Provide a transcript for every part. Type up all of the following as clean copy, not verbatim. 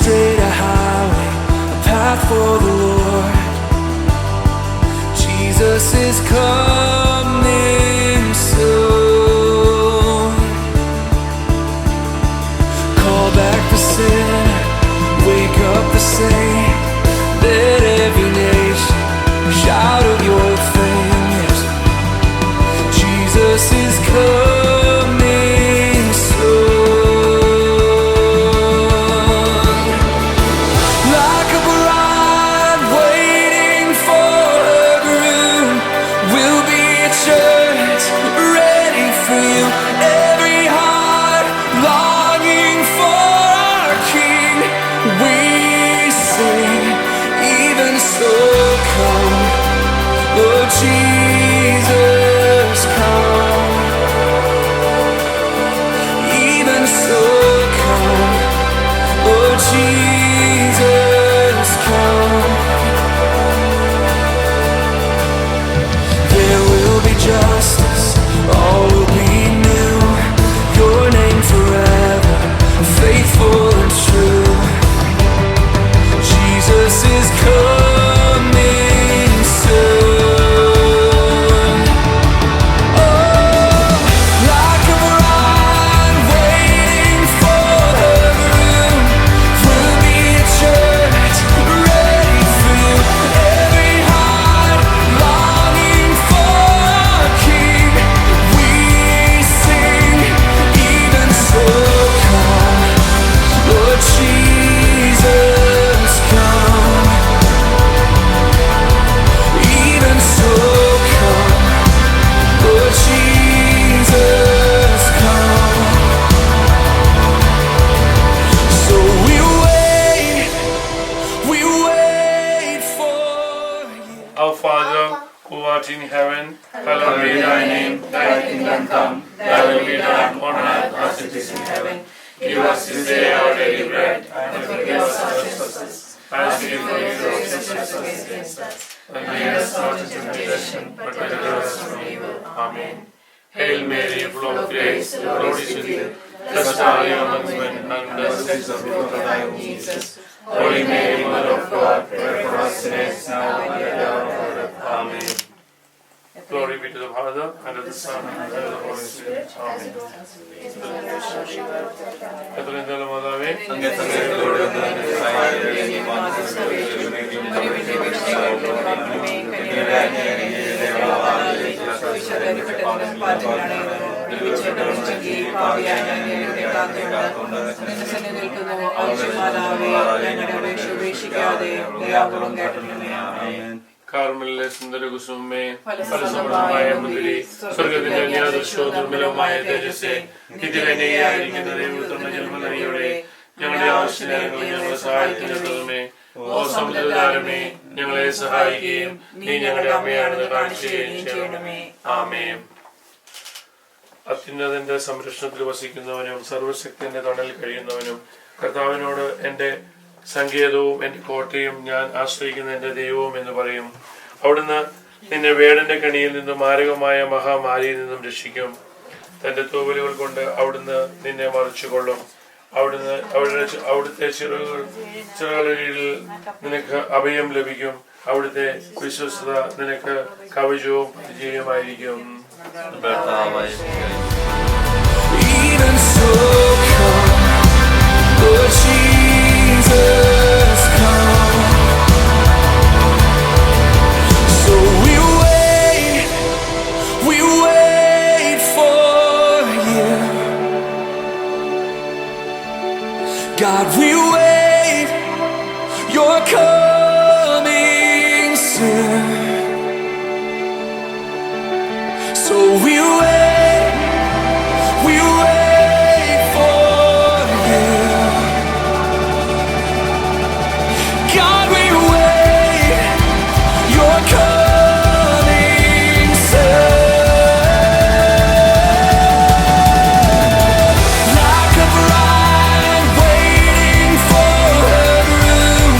straight a highway, a path for the Lord. Jesus is coming soon. Call back the sinner, wake up the saint. Let every nation shout of your fame. Yes, Jesus is coming soon. Like a bride waiting for her groom, we'll be a church ready for you. Every heart longing for our King. We sing, even so come, Lord Jesus, come. Even so come, Lord Jesus, come. There will be justice, all will be new. Your name forever, faithful and true. Jesus is coming soon. Oh, like a bride waiting for her groom, we'll be a church ready for you. Every heart longing for our King. We sing, even so come, Lord Jesus, come. Even so come, Lord Jesus, come. So we wait for you. Our Father, who art in heaven, hallowed be thy name. Thy kingdom come, thy will be done on earth as it is in heaven. Give us this day our daily bread, and forgive us our trespasses, as we forgive those who trespass against us. And lead us not into temptation, but deliver us from evil. Amen. Hail Mary, full of grace, the Lord is with you. Blessed are you among women, and blessed is the fruit of thy womb, Jesus. Holy Mary, Mother of God, pray for us sinners, now and at the hour of our death. Amen. Glory be to the Father, and to the Son, and to the Holy Spirit. Amen. കർത്താവിന്റെ മാതാവേ, അങ്ങേ സകലരോട് കാർമലിലെ സുന്ദരകുസുമേ, ഫലസമൃദ്ധമായ മുന്തിരി, സ്വർഗത്തിന്റെ ന്യായദൃശ്യവും നിർമ്മലവുമായ തേജസ്സേ, ഇതിലെന്നെയായിരിക്കുന്ന ദൈവപുത്രന്റെ ജന്മനദിയോടെ ഞങ്ങളുടെ ആവശ്യങ്ങളിൽ ഞങ്ങളുടെ സഹായത്തിനെത്തുമേ. ഓ സമുദ്രധാരമേ, ഞങ്ങളെ സഹായിക്കുകയും നീ ഞങ്ങളുടെ അമ്മയാണെന്ന് കാണിക്കുകയും ചെയ്യണമേ. ആമേൻ. അത്യുന്നതന്റെ സംരക്ഷണത്തിൽ വസിക്കുന്നവനും സർവശക്തിന്റെ തണലിൽ കഴിയുന്നവനും കർത്താവിനോട് എന്റെ സങ്കേതവും എന്റെ കോട്ടയും ഞാൻ ആശ്രയിക്കുന്ന എന്റെ ദൈവവും എന്ന് പറയും. അവിടുന്ന് നിന്നെ വേടന്റെ കണിയിൽ നിന്നും മാരകമായ മഹാമാരിയിൽ നിന്നും രക്ഷിക്കും. തന്റെ തൂവലുകൾ കൊണ്ട് അവിടുന്ന് നിന്നെ മറിച്ചുകൊള്ളും. അവിടുത്തെ ചിറകുകളുടെ കീഴിൽ നിനക്ക് അഭയം ലഭിക്കും. അവിടുത്തെ വിശ്വസ്തത നിനക്ക് കവചവും പരിചയമായിരിക്കും. Even so come, Lord Jesus, come. So we wait for you. God, we wait, you're coming soon. So we wait for you. God, we wait, you're coming soon. Like a bride waiting for her groom,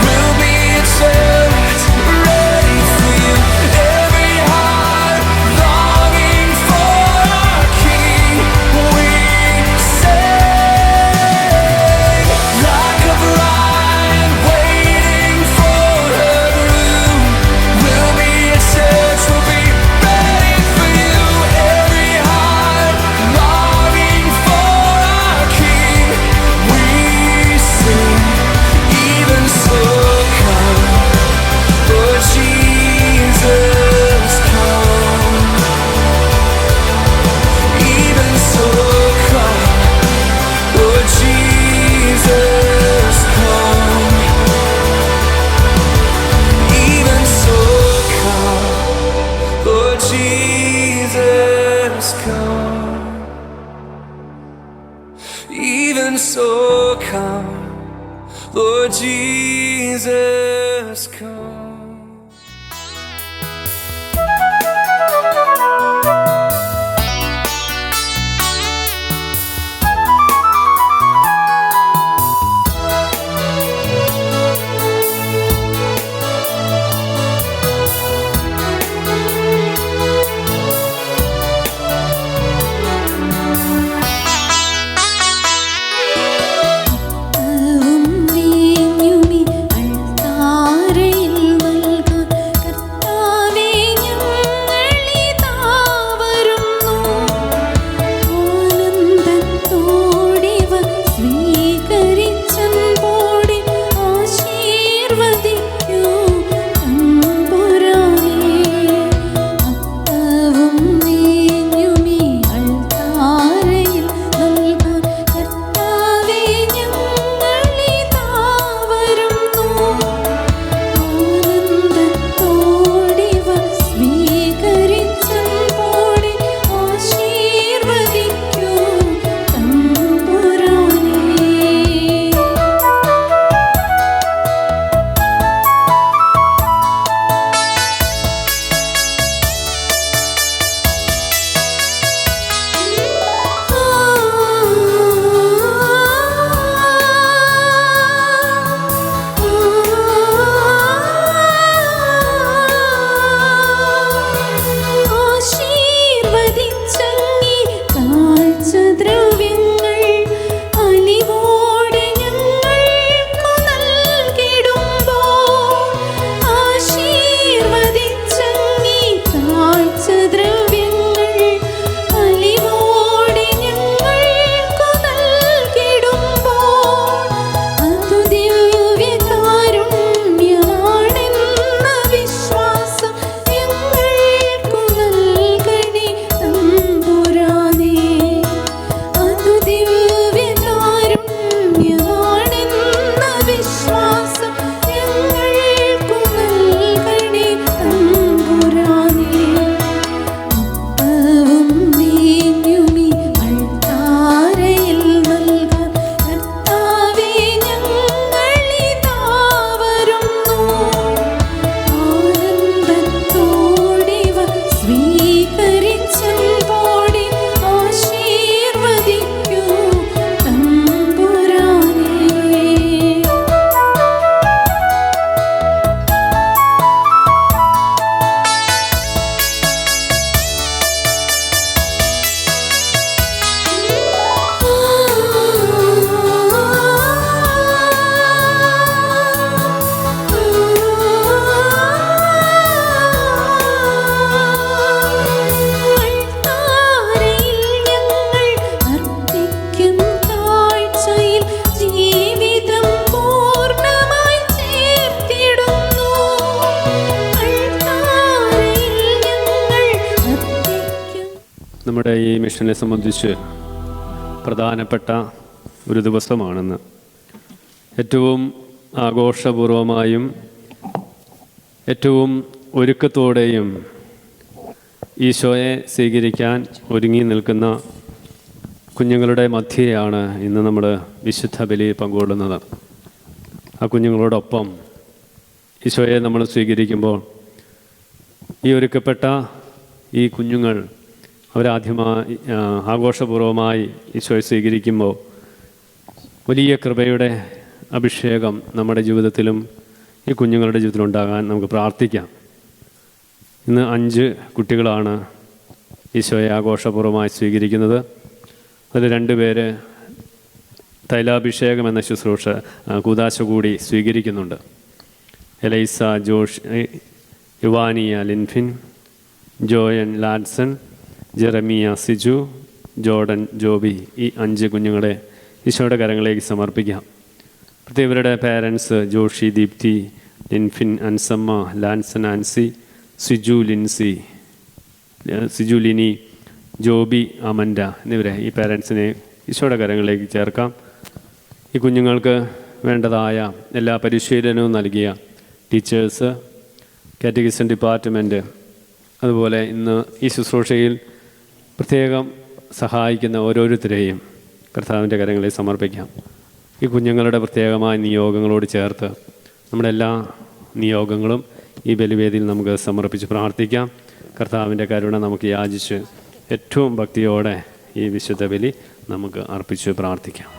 we'll be a church ready for you. Every heart longing Jesus, come. Even so, come, Lord Jesus, come. നമ്മുടെ ഈ മിഷനെ സംബന്ധിച്ച് പ്രധാനപ്പെട്ട ഒരു ദിവസമാണെന്ന്. ഏറ്റവും ആഘോഷപൂർവമായും ഏറ്റവും ഒരുക്കത്തോടെയും ഈശോയെ സ്വീകരിക്കാൻ ഒരുങ്ങി നിൽക്കുന്ന കുഞ്ഞുങ്ങളുടെ മധ്യയാണ് ഇന്ന് നമ്മൾ വിശുദ്ധ ബലി പങ്കുകൊള്ളുന്നത്. ആ കുഞ്ഞുങ്ങളോടൊപ്പം ഈശോയെ നമ്മൾ സ്വീകരിക്കുമ്പോൾ ഈ ഒരുക്കപ്പെട്ട ഈ കുഞ്ഞുങ്ങൾ അവരാദ്യമായി ആഘോഷപൂർവമായി ഈശോയെ സ്വീകരിക്കുമ്പോൾ വലിയ കൃപയുടെ അഭിഷേകം നമ്മുടെ ജീവിതത്തിലും ഈ കുഞ്ഞുങ്ങളുടെ ജീവിതത്തിലുണ്ടാകാൻ നമുക്ക് പ്രാർത്ഥിക്കാം. ഇന്ന് 5 കുട്ടികളാണ് ഈശോയെ ആഘോഷപൂർവമായി സ്വീകരിക്കുന്നത്. അതിൽ 2 പേര് തൈലാഭിഷേകം എന്ന ശുശ്രൂഷ കൂദാശ കൂടി സ്വീകരിക്കുന്നുണ്ട്. എലൈസ ജോഷ്, യുവാനിയ ലിൻഫിൻ, ജോയൻ ലാഡ്സൺ, ജെറമിയ സിജു, ജോർഡൻ ജോബി, ഈ 5 കുഞ്ഞുങ്ങളെ ഈശോയുടെ കരങ്ങളിലേക്ക് സമർപ്പിക്കാം. പ്രത്യേകം ഇവരുടെ പേരൻസ് ജോഷി ദീപ്തി, ലിൻഫിൻ അൻസമ്മ, ലാൻസൺ ആൻസി, സിജു ലിൻസി, സിജു ലിനി, ജോബി അമൻഡ എന്നിവരെ ഈ പേരൻസിനെ ഈശോയുടെ കരങ്ങളിലേക്ക് ചേർക്കാം. ഈ കുഞ്ഞുങ്ങൾക്ക് വേണ്ടതായ എല്ലാ പരിശീലനവും നൽകിയ ടീച്ചേഴ്സ്, കാറ്റഗിസം ഡിപ്പാർട്ട്മെൻറ്റ്, അതുപോലെ ഇന്ന് ഈ ശുശ്രൂഷയിൽ പ്രത്യേകം സഹായിക്കുന്ന ഓരോരുത്തരെയും കർത്താവിൻ്റെ കരങ്ങളിൽ സമർപ്പിക്കാം. ഈ കുഞ്ഞുങ്ങളുടെ പ്രത്യേകമായ നിയോഗങ്ങളോട് ചേർത്ത് നമ്മുടെ എല്ലാ നിയോഗങ്ങളും ഈ ബലിവേദിയിൽ നമുക്ക് സമർപ്പിച്ച് പ്രാർത്ഥിക്കാം. കർത്താവിൻ്റെ കരുണ നമുക്ക് യാചിച്ച് ഏറ്റവും ഭക്തിയോടെ ഈ വിശുദ്ധ ബലി നമുക്ക് അർപ്പിച്ച് പ്രാർത്ഥിക്കാം.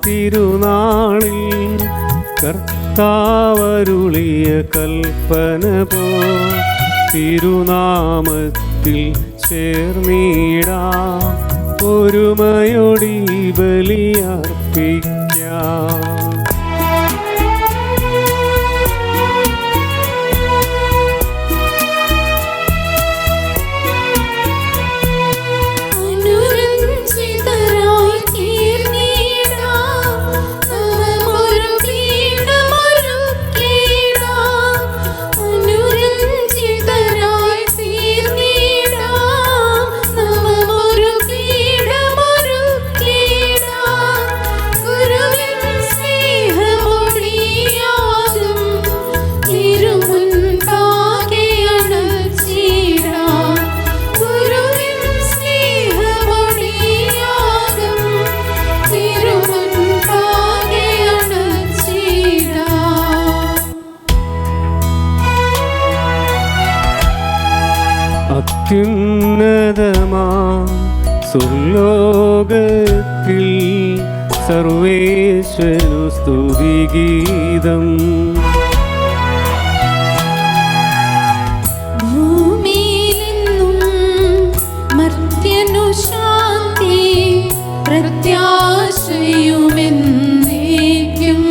തിരുനാളിൽ കർത്താവരുളിയ കൽപ്പന പോ തിരുനാമത്തിൽ ചേർന്നിടാം, ഒരുമയോടി ബലിയർപ്പിക്കാം. അത്യുന്നതമാ സുർലോകത്തിൽ സർവേശ്വരനു സ്തുതിഗീതം. ഭൂമിയിലെന്നും മർത്യനു ശാന്തി പ്രത്യാശയുമെന്നേക്കും.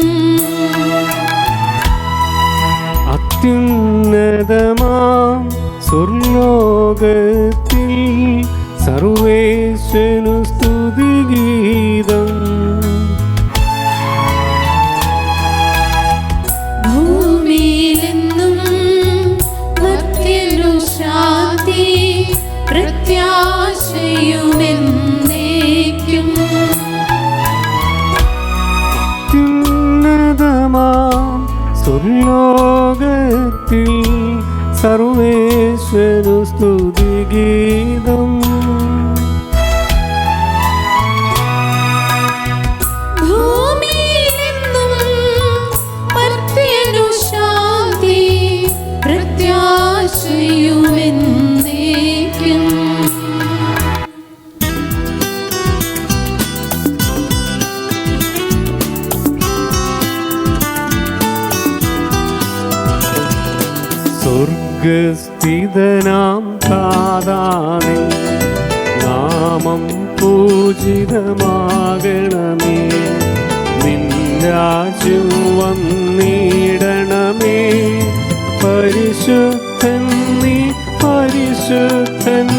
അത്യുന്നതമാം സ്വർലോകത്തിൽ സർവേശ്വരനു സ്തുതിഗീതം. ഭൂമിയിലെന്നും മർത്യനു ശാന്തി പ്രത്യാശയുമെന്നേക്കും. അത്യുന്നതമാം സ്വർലോകത്തിൽ സർവേശ്വരനു സ്തുതിഗീതം. ഭൂമിയിലെന്നും മർത്യനു ശാന്തി പ്രത്യാശയുമെന്നേക്കും. സ്വർഗസ്ഥിതനാം താതാനേ, നാമം പൂജിതമാകണമേ, നിൻ രാജ്യം വന്നിടണമേ, പരിശുദ്ധൻ നീ പരിശുദ്ധൻ.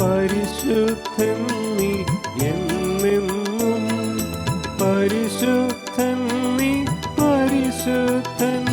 പരിശുദ്ധൻ നീ എന്നെന്നും, പരിശുദ്ധൻ നീ പരിശുദ്ധൻ.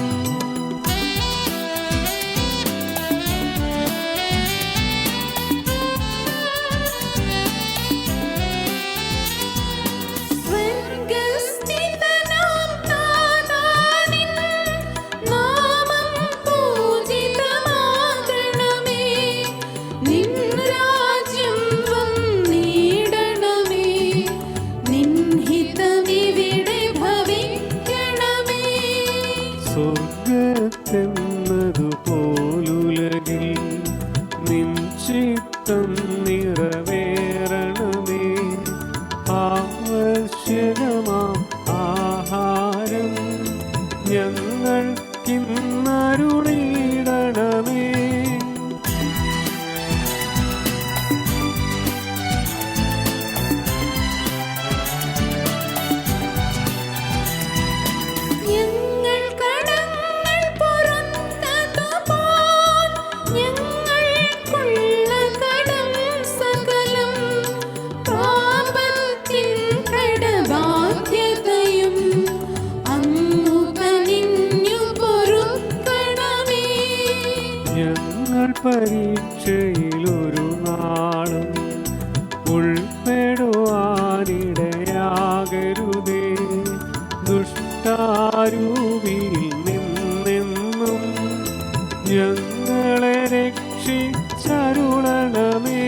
എന്നും നിറവേറണമേ. ആവശ്യകമാം ആഹാരം ഞങ്ങൾക്കിന്നരുളിയിടണമേ. പരീക്ഷയിലൊരു നാളും ഉൾപ്പെടുവാനിടയാകരുതേ. ദുഷ്ടാരൂപിയിൽ നിന്നെന്നും ഞങ്ങളെ രക്ഷിച്ചരുളണമേ.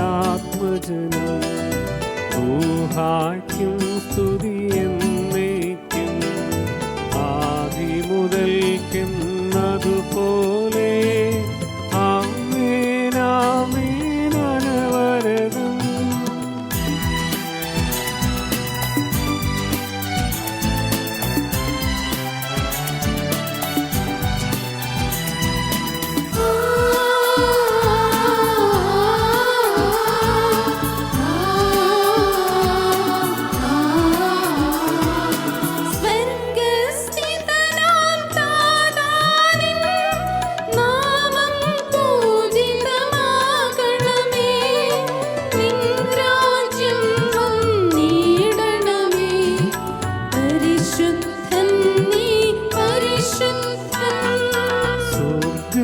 അതുപോലാത്മജനം ൂഹായ്ക്കും സ്തുതി എന്നേക്കും. ആദി മുതൽക്കുന്നതുപോലെ ആമേൻ ആമേൻ അനവരതം.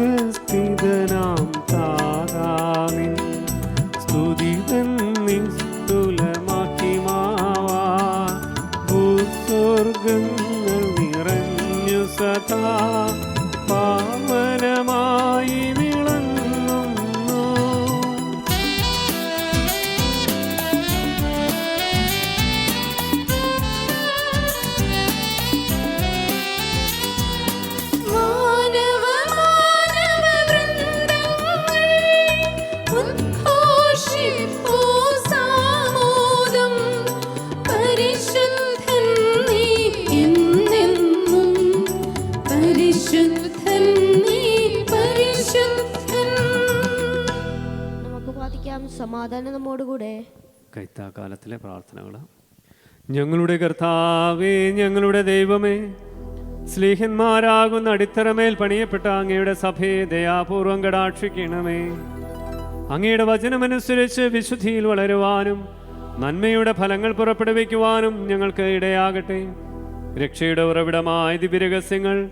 സ്വർഗസ്ഥിതനാം താതാവിൻ സ്തുതിതൻ നിസ്തുല മഹിമാവാ. ഭൂസ്വർഗങ്ങൾ നിറഞ്ഞു സദാ പാവനമായി വിളങ്ങുന്നു. സമാധാനം നമ്മോടുകൂടെ. കൈത്താക്കാലത്തിലെ പ്രാർത്ഥനകൾ. ഞങ്ങളുടെ കർത്താവേ, ഞങ്ങളുടെ ദൈവമേ, സ്ലീഹന്മാരാകുന്ന അടിത്തറമേൽ പണിയപ്പെട്ട അങ്ങയുടെ സഭയെ ദയാപൂർവം കടാക്ഷിക്കണമേ. അങ്ങയുടെ വചനമനുസരിച്ച് വിശുദ്ധിയിൽ വളരുവാനും നന്മയുടെ ഫലങ്ങൾ പുറപ്പെടുവിക്കുവാനും ഞങ്ങൾക്ക് ഇടയാകട്ടെ. രക്ഷയുടെ ഉറവിടമായ ദിവ്യരഹസ്യങ്ങൾ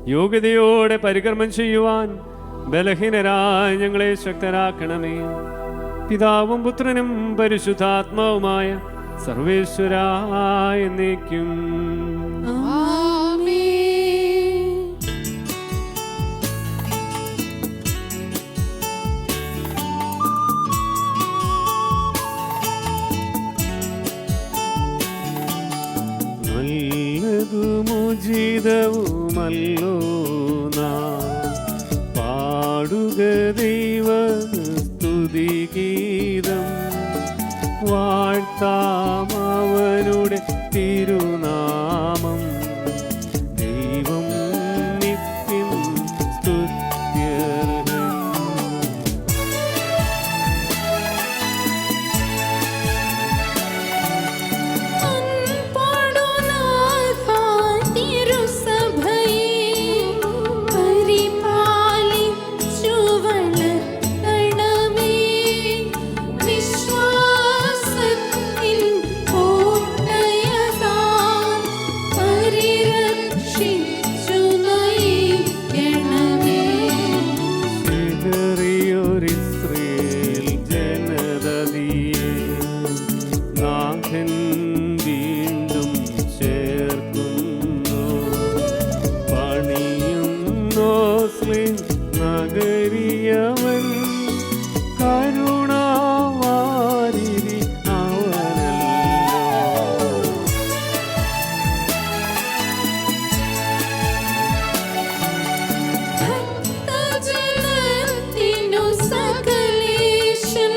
യോഗ്യതയോടെ പരികർമ്മം ചെയ്യുവാൻ ബലഹീനരായ ഞങ്ങളെ ശക്തരാക്കണമേ. പിതാവും പുത്രനും പരിശുദ്ധാത്മാവുമായ സർവേശ്വരായ എന്നേക്കും. നല്ലതുമുചിതവുമല്ലോ നാം പാടുക ദൈവ സ്തുതിഗീതം. വാഴ്ത്താം അവനുടെ തിരുനാമം. ദൈവം നിത്യം സ്തുത്യർഹൻ. വിശ്വാസത്തിൻ നല്ലൊരിസ്രയേൽ ജനതതിയെ നാഥൻ വീണ്ടും ചേർക്കുന്നു. പണിയുന്നു സ്ലിം നഗരിയവൻ കരുണാവാരിധി അവനല്ലോ. ഭക്തജനത്തിനു സകലേശൻ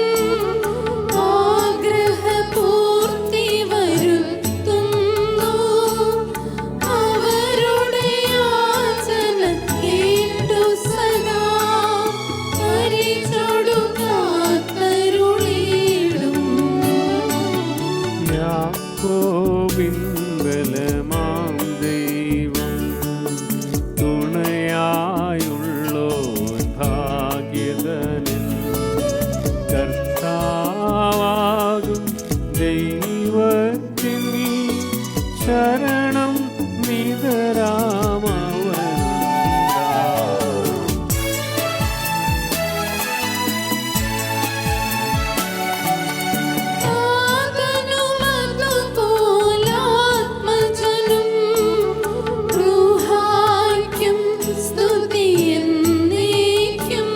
ആഗ്രഹപൂർത്തി വരുത്തുന്നു. അവരുടെ യാചന കേട്ടു സദാ പരിചൊടു കാത്തരുളിയിടുന്നു. യാക്കോബിൻ ബലമാം ദൈവം തുണയായുള്ളോൻ ഭാഗ്യവാനൻ. കർത്താവാകും ദൈവത്തിൽ ശരണം നിതരാമവനുണ്ടാകും. താതനുമതുപോലാത്മജനും റൂഹായ്ക്കും സ്തുതിയെന്നേക്കും.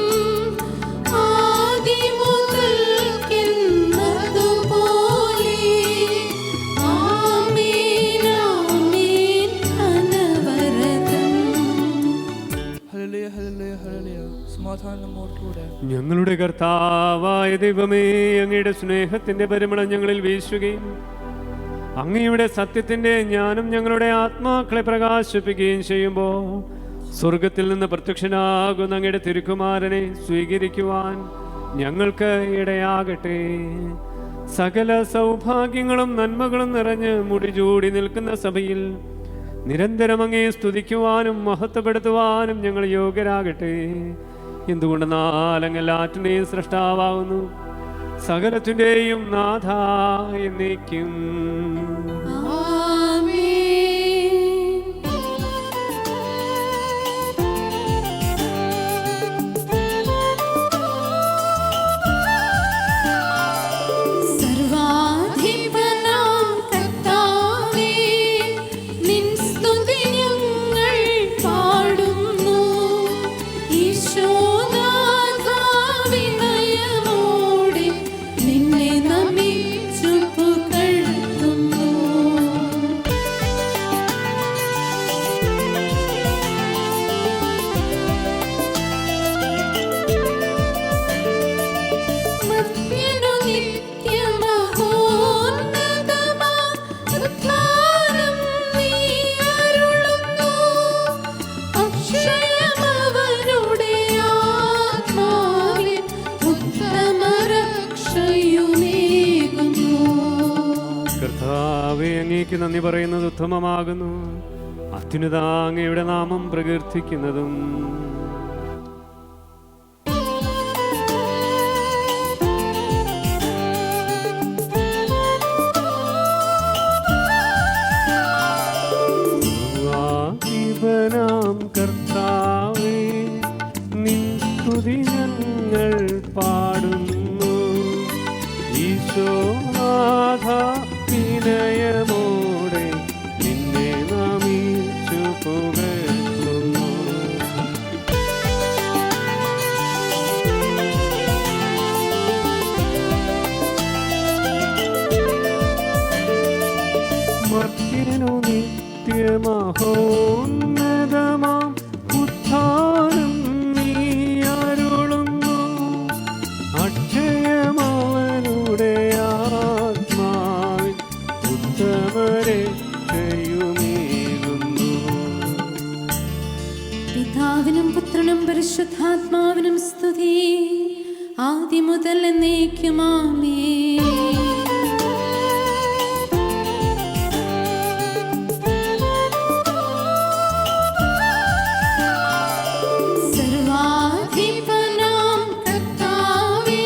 ആദിമുതൽക്കെന്നതുപോലെ ആമേൻ ആമേൻ അനവരതം. ഹല്ലേലൂയ ഹല്ലേലൂയ ഹല്ലേലൂയ. സമാധാനം നമ്മോടുകൂടെ. ഞങ്ങളുടെ കർത്താവായ ദൈവമേ, അങ്ങയുടെ സ്നേഹത്തിന്റെ പരിമളം ഞങ്ങളിൽ വീശുകയും അങ്ങയുടെ സത്യത്തിന്റെ ജ്ഞാനം ഞങ്ങളുടെ ആത്മാക്കളെ പ്രകാശിപ്പിക്കുകയും ചെയ്യുമ്പോൾ സ്വർഗത്തിൽ നിന്ന് പ്രത്യക്ഷനാകുന്ന അങ്ങയുടെ തിരുക്കുമാരനെ സ്വീകരിക്കുവാൻ ഞങ്ങൾക്ക് ഇടയാകട്ടെ. സകല സൗഭാഗ്യങ്ങളും നന്മകളും നിറഞ്ഞ് മുടിചൂടി നിൽക്കുന്ന സഭയിൽ നിരന്തരം അങ്ങയെ സ്തുതിക്കുവാനും മഹത്വപ്പെടുത്തുവാനും ഞങ്ങൾ യോഗ്യരാകട്ടെ. എന്തുകൊണ്ടെന്നാൽ അങ്ങ് എല്ലാറ്റിൻ്റെയും സൃഷ്ടാവാകുന്നു, സകലത്തിൻ്റെയും നാഥ എന്നേക്കും. സർവാധിപനാം കർത്താവേ, നിൻ സ്തുതി ഞങ്ങൾ പാടുന്നു. ഈശോനാഥാ, വിനയമോടെ നിന്നെ നമിച്ചു പുകഴ്ത്തുന്നു. മർത്യനു നിത്യമഹോന്നതമാം ഉദ്ധാനം നീ അരുളുന്നു. അക്ഷയമവരുടെ ആത്മാവിൽ ഉത്തമരക്ഷയുമേകുന്നു. കർത്താവേ, അങ്ങേക്ക് നന്ദി പറയുന്നത് ഉത്തമമാകുന്നു, അത്യുന്നത അങ്ങയുടെ നാമം പ്രകീർത്തിക്കുന്നതും. സർവാധിപനാം കർത്താവേ, നിൻ സ്തുതി ഞങ്ങൾ പാടുന്നു. ഈശോനാഥ, വിനയമോടെ നിന്നെ നമിച്ചു പുകഴ്ത്തുന്നു. മർത്യനു നിത്യമഹോന്നതമാം ഉദ്ധാനം നീ അരുളുന്നു. അക്ഷയമവനുടെ ആത്മാവിൽ ഉത്തമരക്ഷയുമേകുന്നു. പിതാവിനും പുത്രനും പരിശുദ്ധാത്മാവിനും സ്തുതി, ആദ്യം മുതൽ എന്നേക്കും ആമേൻ. സർവാധിപനാം കർത്താവേ,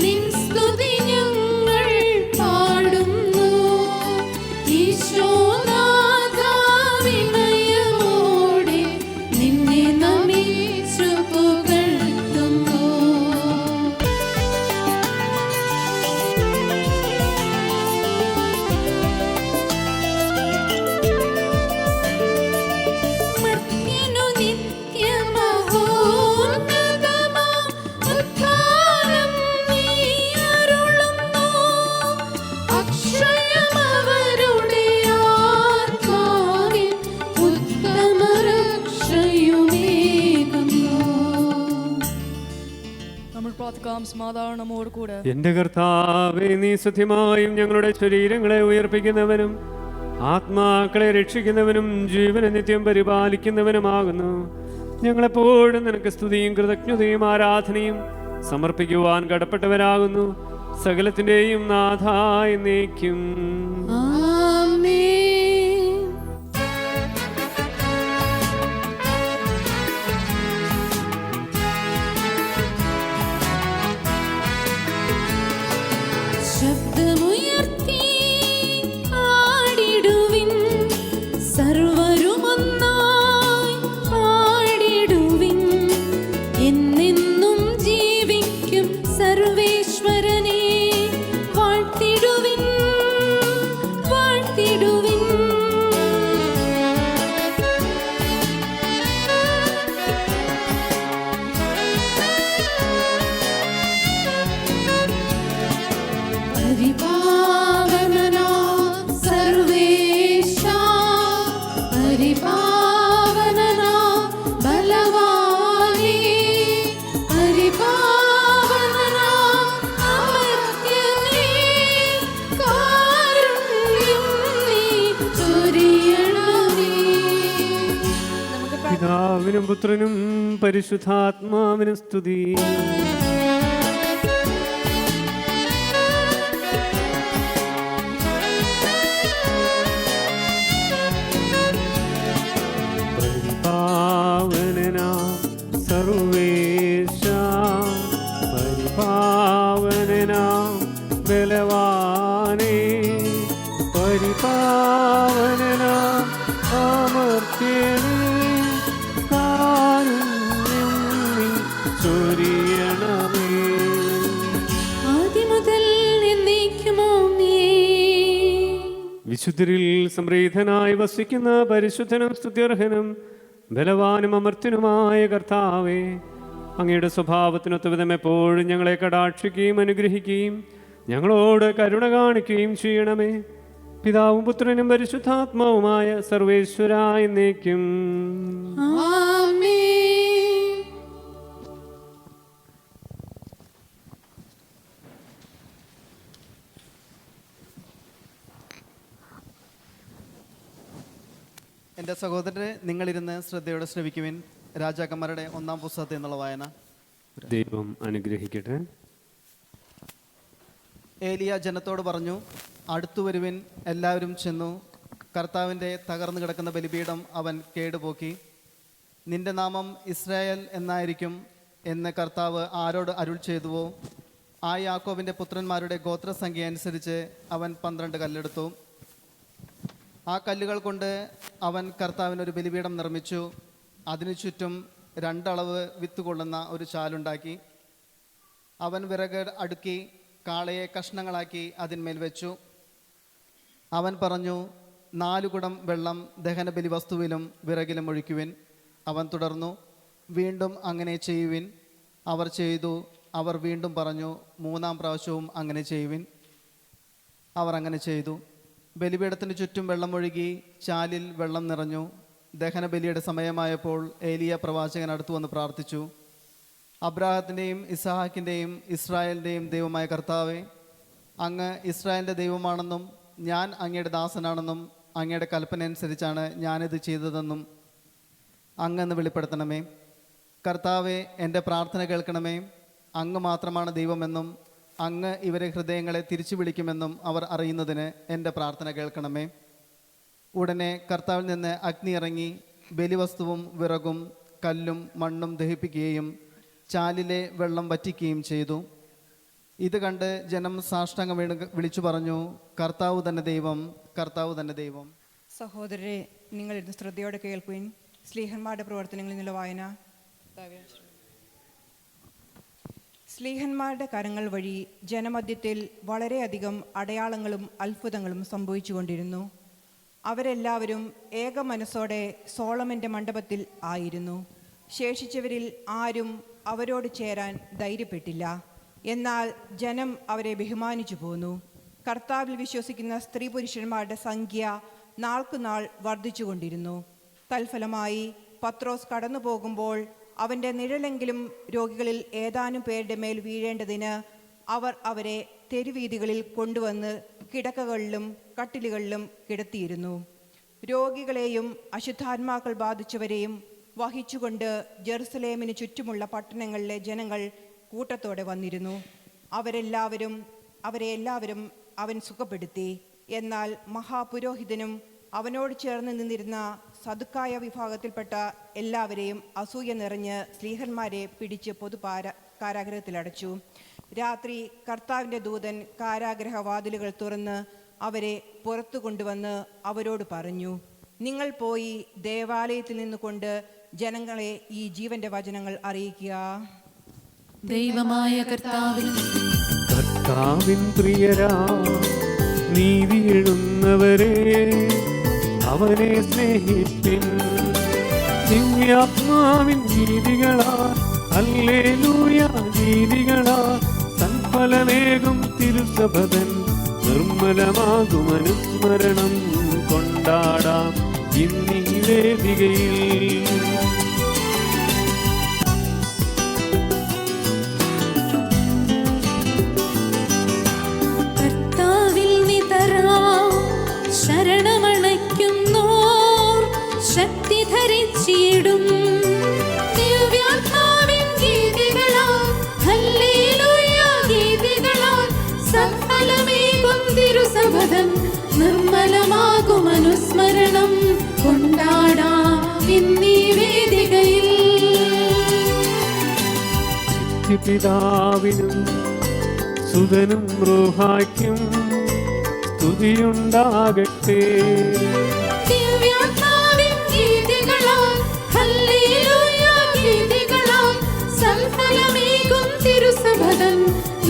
നിൻ സ്തുതി ഞങ്ങൾ പാടുന്നു. ഈശോനാഥാ, വിനയമോടെ നിന്നെ നമിച്ചു പുകഴ്ത്തുന്നു. നമ്മൾ പ്രാർത്ഥിക്കാം. സമാധാനം നമ്മോട് കൂടെ. എന്റെ കർത്താവേ, നീ സത്യമായും ഞങ്ങളുടെ ശരീരങ്ങളെ ഉയർപ്പിക്കുന്നവനും ആത്മാക്കളെ രക്ഷിക്കുന്നവനും ജീവനെ നിത്യം പരിപാലിക്കുന്നവനുമാകുന്നു. ഞങ്ങളെപ്പോഴും നിനക്ക് സ്തുതിയും കൃതജ്ഞതയും ആരാധനയും സമർപ്പിക്കുവാൻ കടപ്പെട്ടവരാകുന്നു. സകലത്തിന്റെയും നാഥായി നീക്കും. ശബ്ദമുയർത്തി പാടിടുവിൻ, സർവരുമൊന്നായി പാടിടുവിൻ. എന്നെന്നും ജീവിക്കും സർവേശ്വരനെ വാഴ്ത്തിടുവിൻ, വാഴ്ത്തിടുവിൻ. പരിപാവനനാ സർവേശാ, പരിപാവനനാ ബലവാനേ, പരിപാവനനാ അമർത്യനേ, കാരുണ്യം നീ ചൊരിയണമേ. പിതാവിനും പുത്രനും പരിശുദ്ധാത്മാവിനും സ്തുതി. പരിപാവനനാം സർവേശാ, പരിപാവനനാം ബലവാനേ, പരിപാവനനാം അമർത്യനേ, കാരുണ്യം നീ ചൊരിയണമേ. ആദിമുതൽ എന്നേക്കുമോ നീ. വിശുദ്ധരിൽ സംപ്രീതനായി വസിക്കുന്ന പരിശുദ്ധനും സ്തുത്യർഹനും ബലവാനും അമർത്യനുമായ കർത്താവേ, അങ്ങയുടെ സ്വഭാവത്തിനൊത്തവിധം എപ്പോഴും ഞങ്ങളെ കടാക്ഷിക്കുകയും അനുഗ്രഹിക്കുകയും ഞങ്ങളോട് കരുണ കാണിക്കുകയും ചെയ്യണമേ. പിതാവും പുത്രനും പരിശുദ്ധാത്മാവുമായ സർവേശ്വരായ എന്നേക്കും. ആമേൻ. എൻ്റെ സഹോദരരെ, നിങ്ങളിരുന്ന് ശ്രദ്ധയോടെ ശ്രവിക്കുവിൻ. രാജാക്കന്മാരുടെ 1-ാം പുസ്തകത്തിൽ നിന്നുള്ള വായന. ദൈവം അനുഗ്രഹിക്കട്ടെ. ഏലിയ ജനത്തോട് പറഞ്ഞു, അടുത്തു വരുവിൻ. എല്ലാവരും ചെന്നു. കർത്താവിൻ്റെ തകർന്നു കിടക്കുന്ന ബലിപീഠം അവൻ കേടുപോക്കി. നിന്റെ നാമം ഇസ്രായേൽ എന്നായിരിക്കും എന്ന് കർത്താവ് ആരോട് അരുൾ ചെയ്തുവോ ആ യാക്കോബിൻ്റെ പുത്രന്മാരുടെ ഗോത്രസംഖ്യ അനുസരിച്ച് അവൻ 12 കല്ലെടുത്തു. ആ കല്ലുകൾ കൊണ്ട് അവൻ കർത്താവിനൊരു ബലിപീഠം നിർമ്മിച്ചു. അതിനു ചുറ്റും 2 അളവ് വിത്ത് കൊള്ളുന്ന ഒരു ചാലുണ്ടാക്കി. അവൻ വിറക് അടുക്കി കാളയെ കഷ്ണങ്ങളാക്കി അതിന്മേൽ വെച്ചു. അവൻ പറഞ്ഞു, 4 കുടം വെള്ളം ദഹനബലി വസ്തുവിലും വിറകിലും ഒഴിക്കുവിൻ. അവൻ തുടർന്നു, വീണ്ടും അങ്ങനെ ചെയ്യുവിൻ. അവർ ചെയ്തു. അവർ വീണ്ടും പറഞ്ഞു, 3-ാം പ്രാവശ്യവും അങ്ങനെ ചെയ്യുവിൻ. അവർ അങ്ങനെ ചെയ്തു. ബലിപീഠത്തിന് ചുറ്റും വെള്ളം ഒഴുകി ചാലിൽ വെള്ളം നിറഞ്ഞു. ദഹനബലിയുടെ സമയമായപ്പോൾ ഏലിയ പ്രവാചകൻ അടുത്തു വന്ന് പ്രാർത്ഥിച്ചു. അബ്രാഹത്തിൻ്റെയും ഇസ്ഹാക്കിൻ്റെയും ഇസ്രായേലിൻ്റെയും ദൈവമായ കർത്താവേ, അങ്ങ് ഇസ്രായേലിൻ്റെ ദൈവമാണെന്നും ഞാൻ അങ്ങയുടെ ദാസനാണെന്നും അങ്ങയുടെ കൽപ്പന അനുസരിച്ചാണ് ഞാനിത് ചെയ്തതെന്നും അങ്ങെന്ന് വെളിപ്പെടുത്തണമേ. കർത്താവെ, എൻ്റെ പ്രാർത്ഥന കേൾക്കണമേ. അങ്ങ് മാത്രമാണ് ദൈവമെന്നും അങ്ങ് ഇവരെ ഹൃദയങ്ങളെ തിരിച്ചു വിളിക്കുമെന്നും അവർ അറിയുന്നതിന് എൻ്റെ പ്രാർത്ഥന കേൾക്കണമേ. ഉടനെ കർത്താവിൽ നിന്ന് അഗ്നി ഇറങ്ങി ബലിവസ്തുവും വിറകും കല്ലും മണ്ണും ദഹിപ്പിക്കുകയും ചാലിലെ വെള്ളം വറ്റിക്കുകയും ചെയ്തു. ഇത് കണ്ട് ജനം സാഷ്ടാംഗം വിളിച്ചു പറഞ്ഞു, കർത്താവ് തന്നെ ദൈവം, കർത്താവ് തന്നെ ദൈവം. സഹോദരരെ, നിങ്ങളിരുന്ന് ശ്രദ്ധയോടെ കേൾക്കുവിൻ. സ്ലീഹന്മാരുടെ പ്രവർത്തനങ്ങളിൽ നിന്നുള്ള വായന. സ്ലീഹന്മാരുടെ കരങ്ങൾ വഴി ജനമധ്യത്തിൽ വളരെയധികം അടയാളങ്ങളും അത്ഭുതങ്ങളും സംഭവിച്ചുകൊണ്ടിരുന്നു. അവരെല്ലാവരും ഏക മനസ്സോടെ സോളമൻ്റെ മണ്ഡപത്തിൽ ആയിരുന്നു. ശേഷിച്ചവരിൽ ആരും അവരോട് ചേരാൻ ധൈര്യപ്പെട്ടില്ല. എന്നാൽ ജനം അവരെ ബഹുമാനിച്ചു പോന്നു. കർത്താവിൽ വിശ്വസിക്കുന്ന സ്ത്രീ പുരുഷന്മാരുടെ സംഖ്യ നാൾക്കുനാൾ വർദ്ധിച്ചുകൊണ്ടിരുന്നു. തൽഫലമായി പത്രോസ് കടന്നു പോകുമ്പോൾ അവൻ്റെ നിഴലെങ്കിലും രോഗികളിൽ ഏതാനും പേരുടെ മേൽ വീഴേണ്ടതിന് അവർ അവരെ തെരുവീഥികളിൽ കൊണ്ടുവന്ന് കിടക്കകളിലും കട്ടിലുകളിലും കിടത്തിയിരുന്നു. രോഗികളെയും അശുദ്ധാത്മാക്കൾ ബാധിച്ചവരെയും വഹിച്ചുകൊണ്ട് ജെറുസലേമിന് ചുറ്റുമുള്ള പട്ടണങ്ങളിലെ ജനങ്ങൾ കൂട്ടത്തോടെ വന്നിരുന്നു. അവരെ എല്ലാവരും അവൻ സുഖപ്പെടുത്തി. എന്നാൽ മഹാപുരോഹിതനും അവനോട് ചേർന്ന് നിന്നിരുന്ന സദുക്കായ വിഭാഗത്തിൽപ്പെട്ട എല്ലാവരെയും അസൂയ നിറഞ്ഞ് സ്ലീഹന്മാരെ പിടിച്ച് കാരാഗൃഹത്തിലടച്ചു. രാത്രി കർത്താവിൻ്റെ ദൂതൻ കാരാഗൃഹവാതിലുകൾ തുറന്ന് അവരെ പുറത്തു കൊണ്ടുവന്ന് അവരോട് പറഞ്ഞു, നിങ്ങൾ പോയി ദേവാലയത്തിൽ നിന്നുകൊണ്ട് ജനങ്ങളെ ഈ ജീവന്റെ വചനങ്ങൾ അറിയിക്കുക. ദൈവമായ കർത്താവിൻ പ്രിയരാ നീതി എഴുന്നവരെ അവനെ സ്നേഹിപ്പിൻ. ദിവ്യാത്മാവിൻ ഗീതികളാ ഹല്ലേലൂയ ഗീതികളാ സൽഫലമേകും തിരുസഭതൻ നിർമ്മലമാകും അനുസ്മരണം കൊണ്ടാടാം ഇന്നീ വേദികയിൽ. ശരണമണയ്ക്കുന്നോർ ശക്തി ധരിച്ചിടും. ദിവ്യാത്മാവിൻ ഗീതികളാൽ ഹല്ലേലൂയ ഗീതികളാൽ സഫലമേകും തിരുസഭതൻ നിർമ്മലമാകും അനുസ്മരണം കൊണ്ടാടാം ഇന്നീ വേദികയിൽ. പിതാവിനും സുതനും റൂഹായ്ക്കും സ്തുതിയുണ്ടാകട്ടെ. ദിവ്യാത്മാവിൻ ഗീതികളാൽ ഹല്ലേലൂയ ഗീതികളാൽ സൽഫലമേകും തിരുസഭതൻ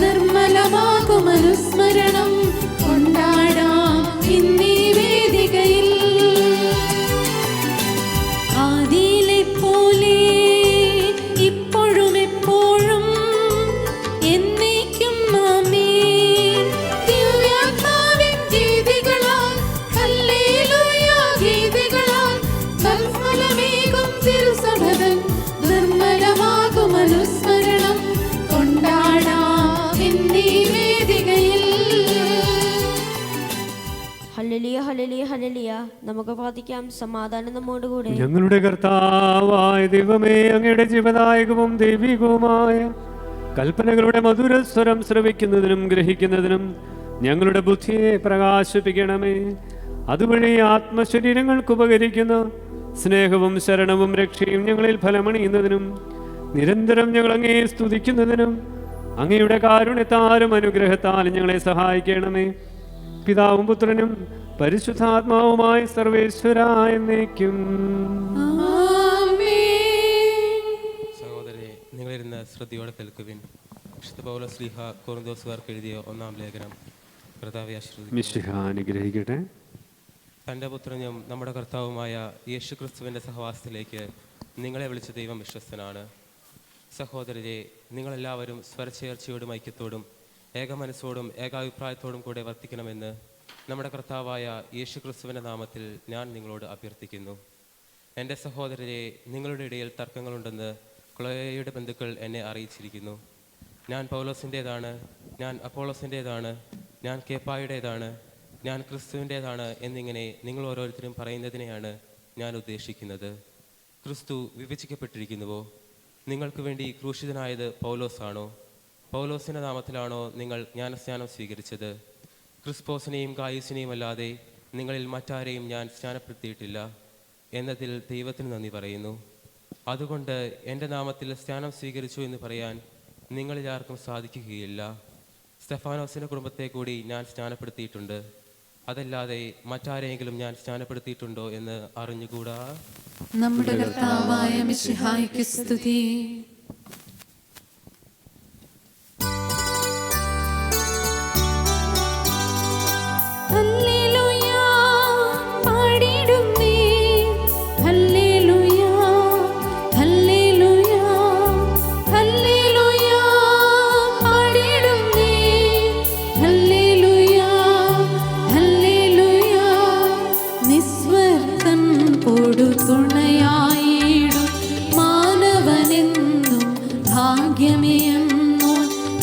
നിർമ്മലമാകും അനുസ്മരണം കൊണ്ടാടാം ഇന്നീ വേദികയിൽ. ആദിയിലെ പോലെ ഇപ്പോഴും എപ്പോഴും എന്നേക്കും ആമേൻ. ദിവ്യാത്മാവിൻ ഗീതികളാൽ ഹല്ലേലൂയ ഗീതികളാൽ സൽഫലമേകും തിരുസഭതൻ നിർമ്മലമാകും അനുസ്മരണം കൊണ്ടാടാം ഇന്നീ വേദികയിൽ. ഹല്ലേലൂയ ഹല്ലേലൂയ ഹല്ലേലൂയ. നമുക്ക് പ്രാർത്ഥിക്കാം. സമാധാനം നമ്മോടുകൂടെ. ഞങ്ങളുടെ കർത്താവായ ദൈവമേ, അങ്ങയുടെ ജീവദായകവും ദൈവികവുമായ കൽപ്പനകളുടെ മധുരസ്വരം ശ്രവിക്കുന്നതിനും ഗ്രഹിക്കുന്നതിനും ഞങ്ങളുടെ ബുദ്ധിയെ പ്രകാശിപ്പിക്കണമേ. അതുവഴി ആത്മശരീരങ്ങൾക്ക് ഉപകരിക്കുന്ന സ്നേഹവും ശരണവും രക്ഷയും ഞങ്ങളിൽ ഫലമണിയുന്നതിനും നിരന്തരം ഞങ്ങൾ അങ്ങയെ സ്തുതിക്കുന്നതിനും അങ്ങയുടെ കാരുണ്യത്താലും അനുഗ്രഹത്താലും ഞങ്ങളെ സഹായിക്കണമേ. പിതാവും പുത്രനും പരിശുദ്ധാത്മാവുമായ സർവേശ്വരായ എന്നേക്കും. സഹോദരരെ, നിങ്ങളിരുന്ന് ശ്രദ്ധയോടെ കേൾക്കുവിൻ. വിശുദ്ധ പൗലോസ് ശ്ലീഹ കൊറിന്തോസുകാർക്ക് എഴുതിയ 1-ാം ലേഖനം. കർത്താവെ അനുഗ്രഹിക്കട്ടെ. തൻ്റെ പുത്രനും നമ്മുടെ കർത്താവുമായ യേശു ക്രിസ്തുവിൻ്റെ സഹവാസത്തിലേക്ക് നിങ്ങളെ വിളിച്ച ദൈവം വിശ്വസ്തനാണ്. സഹോദരരെ, നിങ്ങളെല്ലാവരും സ്വരച്ചേർച്ചയോടും ഐക്യത്തോടും ഏകമനസ്സോടും ഏകാഭിപ്രായത്തോടും കൂടെ വർത്തിക്കണമെന്ന് നമ്മുടെ കർത്താവായ യേശു ക്രിസ്തുവിൻ്റെ നാമത്തിൽ ഞാൻ നിങ്ങളോട് അഭ്യർത്ഥിക്കുന്നു. എൻ്റെ സഹോദരരെ, നിങ്ങളുടെ ഇടയിൽ തർക്കങ്ങളുണ്ടെന്ന് ക്ലോയയുടെ ബന്ധുക്കൾ എന്നെ അറിയിച്ചിരിക്കുന്നു. ഞാൻ പൗലോസിൻ്റേതാണ്, ഞാൻ അപ്പോളോസിൻ്റേതാണ്, ഞാൻ കേപ്പായുടേതാണ്, ഞാൻ ക്രിസ്തുവിൻ്റേതാണ് എന്നിങ്ങനെ നിങ്ങൾ ഓരോരുത്തരും പറയുന്നതിനെയാണ് ഞാൻ ഉദ്ദേശിക്കുന്നത്. ക്രിസ്തു വിഭജിക്കപ്പെട്ടിരിക്കുന്നുവോ? നിങ്ങൾക്ക് വേണ്ടി ക്രൂശിതനായത് പൗലോസാണോ? പൗലോസിൻ്റെ നാമത്തിലാണോ നിങ്ങൾ ജ്ഞാനസ്നാനം സ്വീകരിച്ചത്? ക്രിസ്പോസിനെയും ഗായുസിനെയും അല്ലാതെ നിങ്ങളിൽ മറ്റാരെയും ഞാൻ സ്നാനപ്പെടുത്തിയിട്ടില്ല എന്നതിൽ ദൈവത്തിന് നന്ദി പറയുന്നു. അതുകൊണ്ട് എൻ്റെ നാമത്തിൽ സ്നാനം സ്വീകരിച്ചു എന്ന് പറയാൻ നിങ്ങളിൽ ആർക്കും സാധിക്കുകയില്ല. സ്തെഫാനോസിൻ്റെ കുടുംബത്തെ കൂടി ഞാൻ സ്നാനപ്പെടുത്തിയിട്ടുണ്ട്. അതല്ലാതെ മറ്റാരെങ്കിലും ഞാൻ സ്നാനപ്പെടുത്തിയിട്ടുണ്ടോ എന്ന് അറിഞ്ഞുകൂടാ. നമ്മുടെ കർത്താവായ മിശിഹായ്ക്ക് സ്തുതി. തുണയായിടും മാനവനെ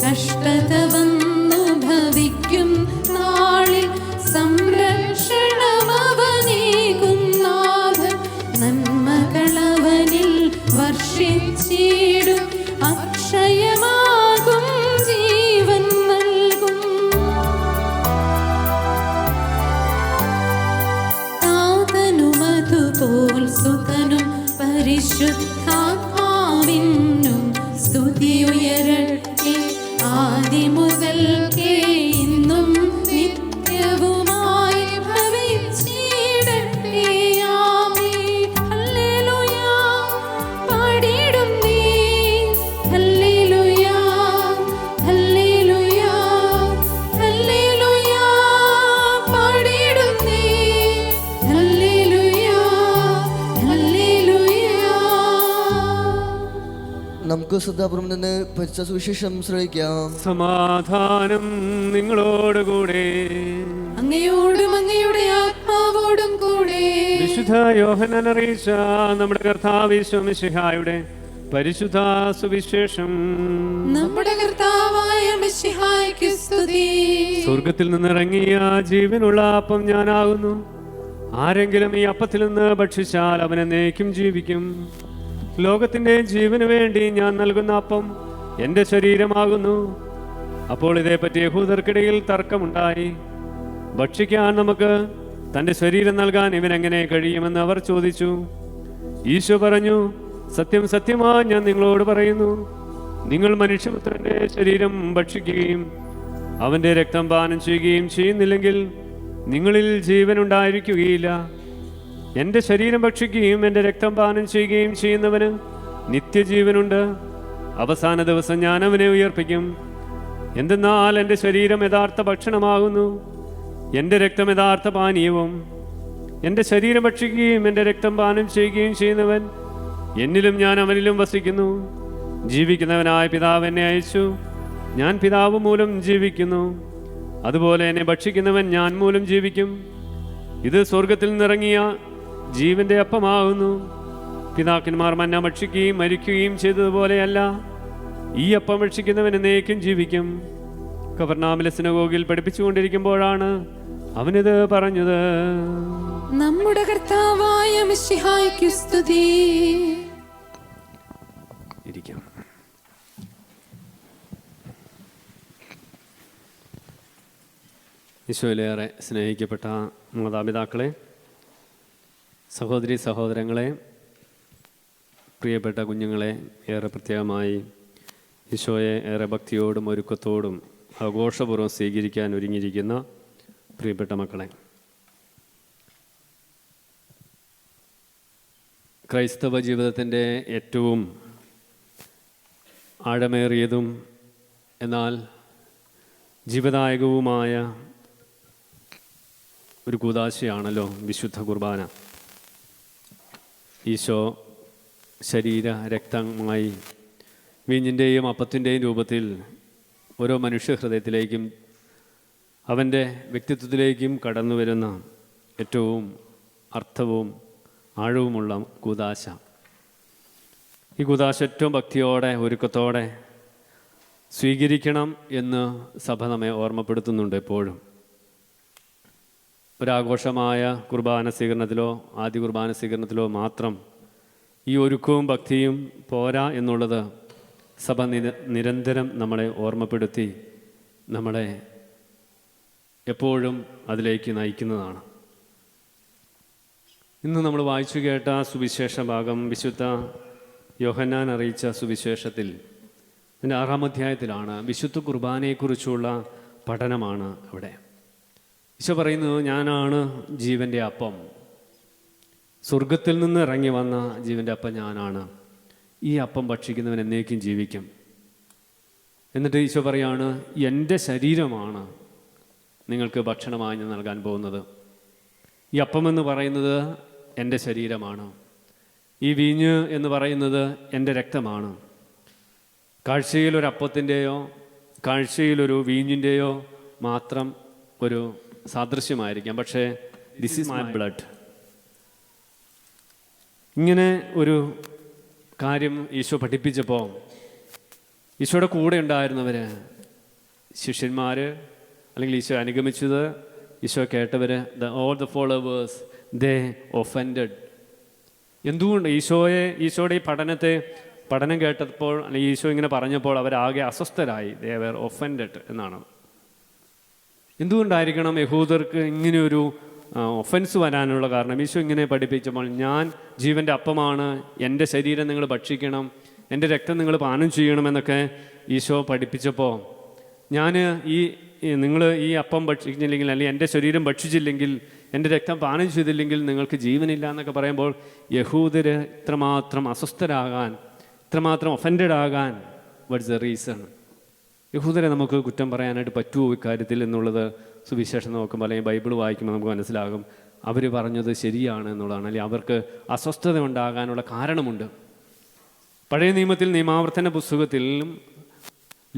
കഷ്ടത വന്നു ഭവിക്കും നാളിൽ സംരക്ഷണമവനേകും നാഥൻ. നന്മകളവനിൽ വർഷിച്ചിടും അക്ഷയമാകും ജീവൻ നൽകും. താതനുമതുപോൽ സുതനും പരിശുദ്ധാത്മാവിനും സ്തുതിയുയരട്ടെ ആദിമുതൽക്കേ ഇന്നും നിത്യവുമായി ഭവിച്ചിടട്ടെ. ആമേൻ. ഹല്ലേലൂയ പാടിടും നീ, ഹല്ലേലൂയ ഹല്ലേലൂയ ഹല്ലേലൂയ പാടിടും നീ, ഹല്ലേലൂയ ഹല്ലേലൂയ. നമുക്ക് ശ്രദ്ധാപൂർവം നിന്ന് പരിശുദ്ധ സുവിശേഷം ശ്രവിക്കാം. സമാധാനം നിങ്ങളോടുകൂടെ. അങ്ങയോടും അങ്ങയുടെ ആത്മാവോടും കൂടെ. വിശുദ്ധ യോഹന്നാൻ അറിയിച്ച നമ്മുടെ കർത്താവ് യേശു മിശിഹായുടെ പരിശുദ്ധ സുവിശേഷം. നമ്മുടെ കർത്താവായ മിശിഹായ്ക്ക് സ്തുതി. സ്വർഗത്തിൽ നിന്നിറങ്ങിയ ജീവനുള്ള അപ്പം ഞാനാകുന്നു. ആരെങ്കിലും ഈ അപ്പത്തിൽ നിന്ന് ഭക്ഷിച്ചാൽ അവൻ എന്നേക്കും ജീവിക്കും. ലോകത്തിന്റെ ജീവന് വേണ്ടി ഞാൻ നൽകുന്ന അപ്പം എൻ്റെ ശരീരമാകുന്നു. അപ്പോൾ ഇതേപ്പറ്റി യഹൂദർക്കിടയിൽ തർക്കമുണ്ടായി. ഭക്ഷിക്കാൻ നമുക്ക് തൻ്റെ ശരീരം നൽകാൻ ഇവനെങ്ങനെ കഴിയുമെന്ന് അവർ ചോദിച്ചു. ഈശോ പറഞ്ഞു, സത്യം സത്യമായി ഞാൻ നിങ്ങളോട് പറയുന്നു, നിങ്ങൾ മനുഷ്യപുത്രന്റെ ശരീരം ഭക്ഷിക്കുകയും അവൻ്റെ രക്തം പാനം ചെയ്യുകയും ചെയ്യുന്നില്ലെങ്കിൽ നിങ്ങളിൽ ജീവൻ ഉണ്ടായിരിക്കുകയില്ല. എൻ്റെ ശരീരം ഭക്ഷിക്കുകയും എൻ്റെ രക്തം പാനം ചെയ്യുകയും ചെയ്യുന്നവന് നിത്യജീവനുണ്ട്. അവസാന ദിവസം ഞാൻ അവനെ ഉയർപ്പിക്കും. എന്തെന്നാൽ എൻ്റെ ശരീരം യഥാർത്ഥ ഭക്ഷണമാകുന്നു, എൻ്റെ രക്തം യഥാർത്ഥ പാനീയവും. എൻ്റെ ശരീരം ഭക്ഷിക്കുകയും എൻ്റെ രക്തം പാനം ചെയ്യുകയും ചെയ്യുന്നവൻ എന്നിലും ഞാൻ അവനിലും വസിക്കുന്നു. ജീവിക്കുന്നവനായ പിതാവ് എന്നെ അയച്ചു. ഞാൻ പിതാവ് മൂലം ജീവിക്കുന്നു. അതുപോലെ എന്നെ ഭക്ഷിക്കുന്നവൻ ഞാൻ മൂലം ജീവിക്കും. ഇത് സ്വർഗത്തിൽ നിന്നിറങ്ങിയ ജീവന്റെ അപ്പമാകുന്നു. പിതാക്കന്മാർ മന്ന ഭക്ഷിക്കുകയും മരിക്കുകയും ചെയ്തതുപോലെയല്ല, ഈ അപ്പം ഭക്ഷിക്കുന്നവൻ എന്നേക്കും ജീവിക്കും. കഫർനാമിലെ സിനഗോഗിൽ പഠിപ്പിച്ചുകൊണ്ടിരിക്കുമ്പോഴാണ് അവനിത് പറഞ്ഞത്. നമ്മുടെ കർത്താവായ മിശിഹായ്ക്ക് സ്തുതി. ഇരിക്കാം. ഈശോയിലേറെ സ്നേഹിക്കപ്പെട്ട മാതാപിതാക്കളെ, സഹോദരി സഹോദരങ്ങളെ, പ്രിയപ്പെട്ട കുഞ്ഞുങ്ങളെ, ഏറെ പ്രത്യേകമായി ഈശോയെ ഏറെ ഭക്തിയോടും ഒരുക്കത്തോടും ആഘോഷപൂർവ്വം സ്വീകരിക്കാൻ ഒരുങ്ങിയിരിക്കുന്ന പ്രിയപ്പെട്ട മക്കളെ, ക്രൈസ്തവ ജീവിതത്തിൻ്റെ ഏറ്റവും ആഴമേറിയതും എന്നാൽ ജീവദായകവുമായ ഒരു കൂദാശയാണല്ലോ വിശുദ്ധ കുർബാന. ഈശോ ശരീര രക്തമായി വീഞ്ഞിൻ്റെയും അപ്പത്തിൻ്റെയും രൂപത്തിൽ ഓരോ മനുഷ്യഹൃദയത്തിലേക്കും അവൻ്റെ വ്യക്തിത്വത്തിലേക്കും കടന്നു വരുന്ന ഏറ്റവും അർത്ഥവും ആഴവുമുള്ള കൂദാശ. ഈ കൂദാശ ഏറ്റവും ഭക്തിയോടെ ഒരുക്കത്തോടെ സ്വീകരിക്കണം എന്ന് സഭ നമ്മെ ഓർമ്മപ്പെടുത്തുന്നുണ്ട്. എപ്പോഴും ഒരാഘോഷമായ കുർബാന സ്വീകരണത്തിലോ ആദ്യ കുർബാന സ്വീകരണത്തിലോ മാത്രം ഈ ഒരുക്കവും ഭക്തിയും പോരാ എന്നുള്ളത് സഭ നിരന്തരം നമ്മളെ ഓർമ്മപ്പെടുത്തി നമ്മളെ എപ്പോഴും അതിലേക്ക് നയിക്കുന്നതാണ്. ഇന്ന് നമ്മൾ വായിച്ചു കേട്ട സുവിശേഷ ഭാഗം വിശുദ്ധ യോഹന്നാൻ അറിയിച്ച സുവിശേഷത്തിൽ അതിൻ്റെ 6-ാം അധ്യായത്തിലാണ്. വിശുദ്ധ കുർബാനയെക്കുറിച്ചുള്ള പഠനമാണ് അവിടെ. ഈശോ പറയുന്നത്, ഞാനാണ് ജീവൻ്റെ അപ്പം, സ്വർഗത്തിൽ നിന്ന് ഇറങ്ങി വന്ന ജീവൻ്റെ അപ്പം ഞാനാണ്. ഈ അപ്പം ഭക്ഷിക്കുന്നവൻ എന്നേക്കും ജീവിക്കും. എന്നിട്ട് ഈശോ പറയാണ്, എൻ്റെ ശരീരമാണ് നിങ്ങൾക്ക് ഭക്ഷണമായി ഞാൻ നൽകാൻ പോകുന്നത്. ഈ അപ്പം എന്ന് പറയുന്നത് എൻ്റെ ശരീരമാണ്. ഈ വീഞ്ഞ് എന്ന് പറയുന്നത് എൻ്റെ രക്തമാണ്. കാഴ്ചയിലൊരപ്പത്തിൻ്റെയോ കാഴ്ചയിലൊരു വീഞ്ഞിൻ്റെയോ മാത്രം ഒരു സാദൃശ്യമായിരിക്കാം, പക്ഷേ ദിസ് ഈസ് മൈ ബ്ലഡ്. ഇങ്ങനെ ഒരു കാര്യം ഈശോ പഠിപ്പിച്ചപ്പോൾ ഈശോയുടെ കൂടെ ഉണ്ടായിരുന്നവർ ശിഷ്യന്മാർ അല്ലെങ്കിൽ ഈശോ അനുഗമിച്ചത്, ഈശോ കേട്ടവർ, all the followers they offended. എന്തുകൊണ്ട് ഈശോയുടെ ഈ പഠനം കേട്ടപ്പോൾ അല്ലെങ്കിൽ ഈശോ ഇങ്ങനെ പറഞ്ഞപ്പോൾ അവരാകെ അസ്വസ്ഥരായി. ദേ വെർ ഒഫൻഡഡ് എന്നാണ്. എന്തുകൊണ്ടായിരിക്കണം യഹൂദർക്ക് ഇങ്ങനെയൊരു ഒഫൻസ് വരാനുള്ള കാരണം? ഈശോ ഇങ്ങനെ പഠിപ്പിച്ചപ്പോൾ, ഞാൻ ജീവൻ്റെ അപ്പമാണ്, എൻ്റെ ശരീരം നിങ്ങൾ ഭക്ഷിക്കണം, എൻ്റെ രക്തം നിങ്ങൾ പാനം ചെയ്യണമെന്നൊക്കെ ഈശോ പഠിപ്പിച്ചപ്പോൾ, നിങ്ങൾ ഈ അപ്പം ഭക്ഷിച്ചില്ലെങ്കിൽ അല്ലെങ്കിൽ എൻ്റെ ശരീരം ഭക്ഷിച്ചില്ലെങ്കിൽ, എൻ്റെ രക്തം പാനം ചെയ്തില്ലെങ്കിൽ നിങ്ങൾക്ക് ജീവനില്ല എന്നൊക്കെ പറയുമ്പോൾ യഹൂദർ ഇത്രമാത്രം അസ്വസ്ഥരാകാൻ, ഇത്രമാത്രം ഒഫൻഡഡ് ആകാൻ വാട്ട്സ് ദ റീസൺ? യഹൂദരെ നമുക്ക് കുറ്റം പറയാനായിട്ട് പറ്റുമോ ഇക്കാര്യത്തിൽ എന്നുള്ളത് സുവിശേഷം നോക്കുമ്പോൾ അല്ലെങ്കിൽ ബൈബിൾ വായിക്കുമ്പോൾ നമുക്ക് മനസ്സിലാകും. അവർ പറഞ്ഞത് ശരിയാണ് എന്നുള്ളതാണ്. അല്ലെങ്കിൽ അവർക്ക് അസ്വസ്ഥത ഉണ്ടാകാനുള്ള കാരണമുണ്ട്. പഴയ നിയമത്തിൽ നിയമാവർത്തന പുസ്തകത്തിലും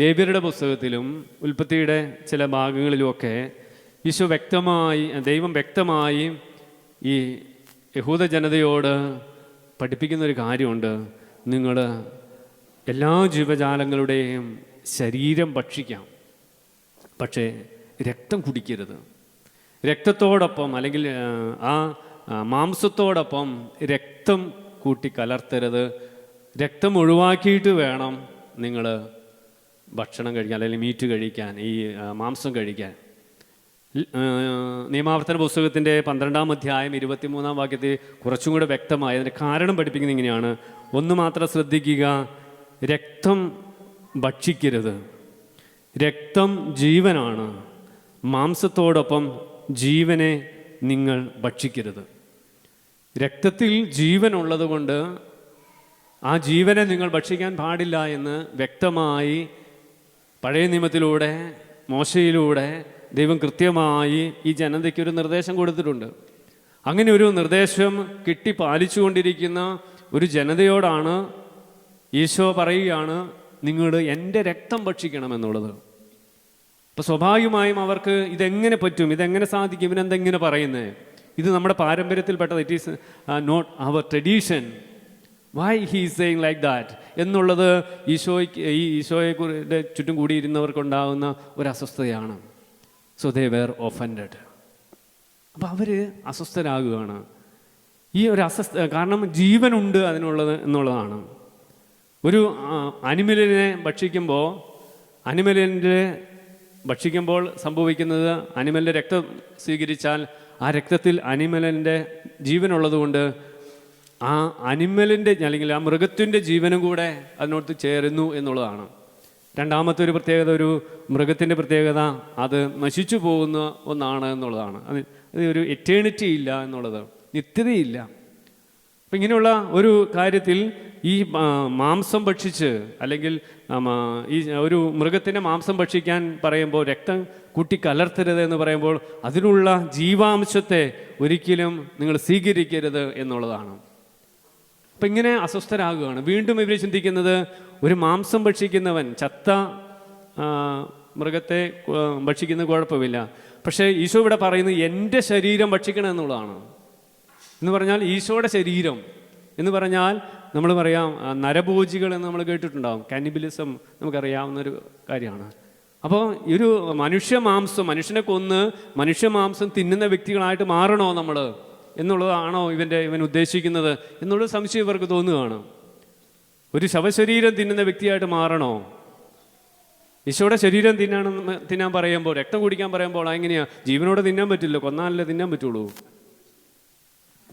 ലേവ്യരുടെ പുസ്തകത്തിലും ഉൽപ്പത്തിയുടെ ചില ഭാഗങ്ങളിലുമൊക്കെ ദൈവം വ്യക്തമായി ഈ യഹൂദ ജനതയോട് പഠിപ്പിക്കുന്നൊരു കാര്യമുണ്ട്. നിങ്ങൾ എല്ലാ ജീവജാലങ്ങളുടെയും ശരീരം ഭക്ഷിക്കാം, പക്ഷേ രക്തം കുടിക്കരുത്. രക്തത്തോടൊപ്പം അല്ലെങ്കിൽ ആ മാംസത്തോടൊപ്പം രക്തം കൂട്ടി കലർത്തരുത്. രക്തം ഒഴിവാക്കിയിട്ട് വേണം നിങ്ങൾ ഭക്ഷണം കഴിക്കാൻ അല്ലെങ്കിൽ മീറ്റ് കഴിക്കാൻ, ഈ മാംസം കഴിക്കാൻ. നിയമാവർത്തന പുസ്തകത്തിൻ്റെ 12-ാം അധ്യായം 23-ാം വാക്യത്തിൽ കുറച്ചും കൂടെ വ്യക്തമായി അതിൻ്റെ കാരണം പഠിപ്പിക്കുന്നത് ഇങ്ങനെയാണ്. ഒന്ന് മാത്രം ശ്രദ്ധിക്കുക, രക്തം ഭക്ഷിക്കരുത്. രക്തം ജീവനാണ്, മാംസത്തോടൊപ്പം ജീവനെ നിങ്ങൾ ഭക്ഷിക്കരുത്. രക്തത്തിൽ ജീവനുള്ളത് കൊണ്ട് ആ ജീവനെ നിങ്ങൾ ഭക്ഷിക്കാൻ പാടില്ല എന്ന് വ്യക്തമായി പഴയ നിയമത്തിലൂടെ മോശയിലൂടെ ദൈവം കൃത്യമായി ഈ ജനതയ്ക്കൊരു നിർദ്ദേശം കൊടുത്തിട്ടുണ്ട്. അങ്ങനെ ഒരു നിർദ്ദേശം കിട്ടി പാലിച്ചുകൊണ്ടിരിക്കുന്ന ഒരു ജനതയോടാണ് ഈശോ പറയുകയാണ്, നിങ്ങൾ എൻ്റെ രക്തം ഭക്ഷിക്കണമെന്നുള്ളത്. അപ്പോൾ സ്വാഭാവികമായും അവർക്ക് ഇതെങ്ങനെ പറ്റും, ഇതെങ്ങനെ സാധിക്കും, ഇവനെന്തെങ്ങനെ പറയുന്നത്, ഇത് നമ്മുടെ പാരമ്പര്യത്തിൽപ്പെട്ടത്, it is not our tradition, why he is saying like that എന്നുള്ളത് ഈശോയെ ചുറ്റും കൂടിയിരുന്നവർക്കുണ്ടാകുന്ന ഒരു അസ്വസ്ഥതയാണ്. So they were offended. അപ്പോൾ അവർ അസ്വസ്ഥരാകുകയാണ്. ഈ ഒരു കാരണം ജീവനുണ്ട് എന്നുള്ളതാണ്. ഒരു അനിമലിനെ ഭക്ഷിക്കുമ്പോൾ സംഭവിക്കുന്നത്, അനിമലിൻ്റെ രക്തം സ്വീകരിച്ചാൽ ആ രക്തത്തിൽ അനിമലിൻ്റെ ജീവനുള്ളതുകൊണ്ട് ആ അനിമലിൻ്റെ അല്ലെങ്കിൽ ആ മൃഗത്തിൻ്റെ ജീവനും കൂടെ അതിനോട് ചേരുന്നു എന്നുള്ളതാണ്. രണ്ടാമത്തെ ഒരു പ്രത്യേകത, ഒരു മൃഗത്തിൻ്റെ പ്രത്യേകത, അത് നശിച്ചു പോകുന്ന ഒന്നാണ് എന്നുള്ളതാണ്. അത് ഒരു എറ്റേണിറ്റി ഇല്ല എന്നുള്ളത്, നിത്യതയില്ല. അപ്പം ഇങ്ങനെയുള്ള ഒരു കാര്യത്തിൽ ഈ മാംസം ഭക്ഷിച്ച് അല്ലെങ്കിൽ ഈ ഒരു മൃഗത്തിൻ്റെ മാംസം ഭക്ഷിക്കാൻ പറയുമ്പോൾ, രക്തം കൂട്ടി കലർത്തരുത് എന്ന് പറയുമ്പോൾ അതിനുള്ള ജീവാംശത്തെ ഒരിക്കലും നിങ്ങൾ സ്വീകരിക്കരുത് എന്നുള്ളതാണ്. അപ്പം ഇങ്ങനെ അസ്വസ്ഥരാകുകയാണ്. വീണ്ടും ഇവർ ചിന്തിക്കുന്നത്, ഒരു മാംസം ഭക്ഷിക്കുന്നവൻ, ചത്ത മൃഗത്തെ ഭക്ഷിക്കുന്നത് കുഴപ്പമില്ല, പക്ഷേ ഈശോ ഇവിടെ പറയുന്നത് എൻ്റെ ശരീരം ഭക്ഷിക്കണം എന്നുള്ളതാണ്. എന്ന് പറഞ്ഞാൽ ഈശോയുടെ ശരീരം എന്ന് പറഞ്ഞാൽ നമ്മൾ പറയാം നരഭോജികൾ എന്ന് നമ്മൾ കേട്ടിട്ടുണ്ടാകും. കാനിബിലിസം നമുക്കറിയാവുന്നൊരു കാര്യമാണ്. അപ്പോൾ ഈ ഒരു മനുഷ്യനെ കൊന്ന് മനുഷ്യമാംസം തിന്നുന്ന വ്യക്തികളായിട്ട് മാറണോ നമ്മൾ എന്നുള്ളതാണോ ഇവൻ ഉദ്ദേശിക്കുന്നത് എന്നുള്ളത് സംശയം ഇവർക്ക് തോന്നുകയാണ്. ഒരു ശവശരീരം തിന്നുന്ന വ്യക്തിയായിട്ട് മാറണോ? ഈശോയുടെ ശരീരം തിന്നാൻ പറയുമ്പോൾ, രക്തം കുടിക്കാൻ പറയുമ്പോൾ എങ്ങനെയാ? ജീവനോടെ തിന്നാൻ പറ്റില്ല, കൊന്നാലല്ലേ തിന്നാൻ പറ്റുള്ളൂ.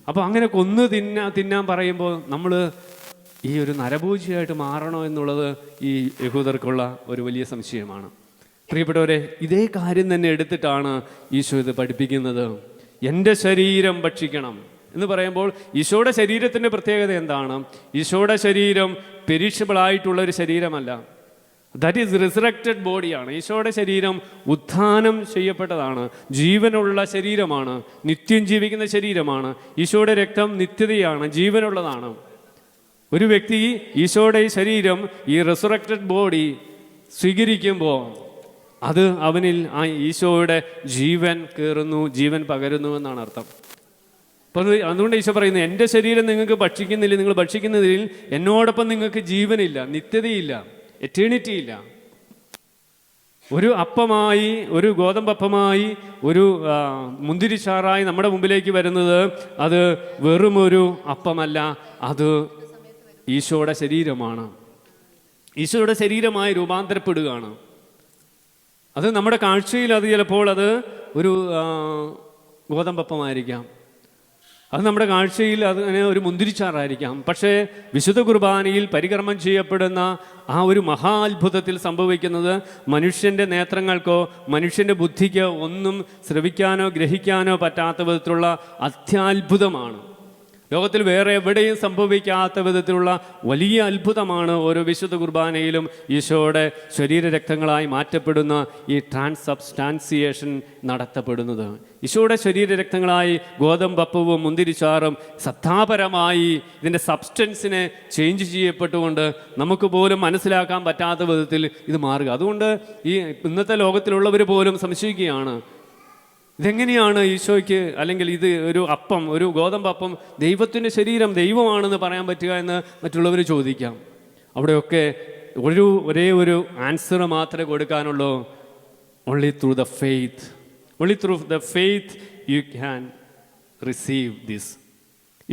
അപ്പോൾ അങ്ങനെ കൊന്ന് തിന്നാൻ പറയുമ്പോൾ നമ്മൾ ഈ ഒരു നരഭോജിയായിട്ട് മാറണോ എന്നുള്ളത് ഈ യഹൂദർക്കുള്ള ഒരു വലിയ സംശയമാണ്. പ്രിയപ്പെട്ടവരെ, ഇതേ കാര്യം തന്നെ എടുത്തിട്ടാണ് ഈശോ ഇത് പഠിപ്പിക്കുന്നത്. എൻ്റെ ശരീരം ഭക്ഷിക്കണം എന്ന് പറയുമ്പോൾ ഈശോയുടെ ശരീരത്തിൻ്റെ പ്രത്യേകത എന്താണ്? ഈശോയുടെ ശരീരം പെരിഷബിൾ ആയിട്ടുള്ള ഒരു ശരീരമല്ല. ദാറ്റ് ഈസ് റിസറക്റ്റഡ് ബോഡിയാണ്. ഈശോയുടെ ശരീരം ഉത്ഥാനം ചെയ്യപ്പെട്ടതാണ്, ജീവനുള്ള ശരീരമാണ്, നിത്യം ജീവിക്കുന്ന ശരീരമാണ്. ഈശോയുടെ രക്തം നിത്യതയാണ്, ജീവനുള്ളതാണ്. ഒരു വ്യക്തി ഈശോയുടെ ഈ ശരീരം, ഈ റിസറക്റ്റഡ് ബോഡി സ്വീകരിക്കുമ്പോൾ അത് അവനിൽ ആ ഈശോയുടെ ജീവൻ കയറുന്നു, ജീവൻ പകരുന്നു എന്നാണ് അർത്ഥം. അപ്പോൾ അതുകൊണ്ട് ഈശോ പറയുന്നത്, എൻ്റെ ശരീരം നിങ്ങൾക്ക് ഭക്ഷിക്കുന്നില്ല, നിങ്ങൾ ഭക്ഷിക്കുന്നതിൽ എന്നോടൊപ്പം നിങ്ങൾക്ക് ജീവനില്ല, നിത്യതയില്ല, എറ്റേണിറ്റി ഇല്ല. ഒരു അപ്പമായി, ഒരു ഗോതമ്പപ്പമായി, ഒരു മുന്തിരിച്ചാറായി നമ്മുടെ മുമ്പിലേക്ക് വരുന്നത് അത് വെറുമൊരു അപ്പമല്ല, അത് ഈശോയുടെ ശരീരമാണ്. ഈശോയുടെ ശരീരമായി രൂപാന്തരപ്പെടുകയാണ്. അത് നമ്മുടെ കാഴ്ചയിൽ അത് ചിലപ്പോൾ അത് ഒരു ഗോതമ്പപ്പമായിരിക്കാം, അത് നമ്മുടെ കാഴ്ചയിൽ അതിനെ ഒരു മുന്തിരിച്ചാറായിരിക്കാം. പക്ഷേ വിശുദ്ധ കുർബാനയിൽ പരികർമ്മം ചെയ്യപ്പെടുന്ന ആ ഒരു മഹാ അത്ഭുതത്തിൽ സംഭവിക്കുന്നത് മനുഷ്യൻ്റെ നേത്രങ്ങൾക്കോ മനുഷ്യൻ്റെ ബുദ്ധിക്കോ ഒന്നും ശ്രവിക്കാനോ ഗ്രഹിക്കാനോ പറ്റാത്ത വിധത്തിലുള്ള അത്യാത്ഭുതമാണ്. ലോകത്തിൽ വേറെ എവിടെയും സംഭവിക്കാത്ത വിധത്തിലുള്ള വലിയ അത്ഭുതമാണ് ഓരോ വിശുദ്ധ കുർബാനയിലും ഈശോയുടെ ശരീരരക്തങ്ങളായി മാറ്റപ്പെടുന്ന ഈ ട്രാൻസ്സബ്സ്റ്റാൻസിയേഷൻ നടത്തപ്പെടുന്നത്. ഈശോയുടെ ശരീരരക്തങ്ങളായി ഗോതമ്പപ്പവും മുന്തിരിച്ചാറും സത്താപരമായി ഇതിൻ്റെ സബ്സ്റ്റൻസിനെ ചേഞ്ച് ചെയ്യപ്പെട്ടുകൊണ്ട് നമുക്ക് പോലും മനസ്സിലാക്കാൻ പറ്റാത്ത വിധത്തിൽ ഇത് മാറുക. അതുകൊണ്ട് ഈ ഇന്നത്തെ ലോകത്തിലുള്ളവർ പോലും സംശയിക്കുകയാണ്, ഇതെങ്ങനെയാണ് ഈശോയ്ക്ക്, അല്ലെങ്കിൽ ഇത് ഒരു അപ്പം, ഒരു ഗോതമ്പപ്പം ദൈവത്തിൻ്റെ ശരീരം, ദൈവമാണെന്ന് പറയാൻ പറ്റുക എന്ന് മറ്റുള്ളവർ ചോദിക്കാം. അവിടെയൊക്കെ ഒരേ ഒരു ആൻസർ മാത്രമേ കൊടുക്കാനുള്ളൂ. Only through the faith, only through the faith you can receive this,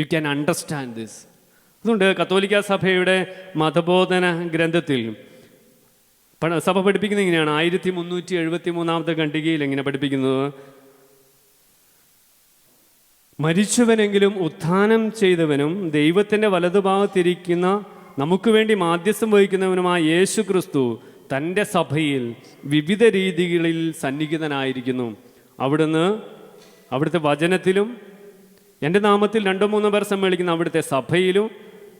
you can understand this. അതുകൊണ്ട് കത്തോലിക്ക സഭയുടെ മതബോധന ഗ്രന്ഥത്തിൽ സഭ പഠിപ്പിക്കുന്നത് ഇങ്ങനെയാണ്. 1373 ഖണ്ഡികയിൽ എങ്ങനെ പഠിപ്പിക്കുന്നത്: മരിച്ചവനെങ്കിലും ഉത്ഥാനം ചെയ്തവനും ദൈവത്തിൻ്റെ വലതുഭാഗത്തിരിക്കുന്ന നമുക്ക് വേണ്ടി മാധ്യസ്ഥം വഹിക്കുന്നവനുമായ യേശു ക്രിസ്തു തൻ്റെ സഭയിൽ വിവിധ രീതികളിൽ സന്നിഹിതനായിരിക്കുന്നു. അവിടുത്തെ വചനത്തിലും എൻ്റെ നാമത്തിൽ 2-3 പേർ സമ്മേളിക്കുന്ന അവിടുത്തെ സഭയിലും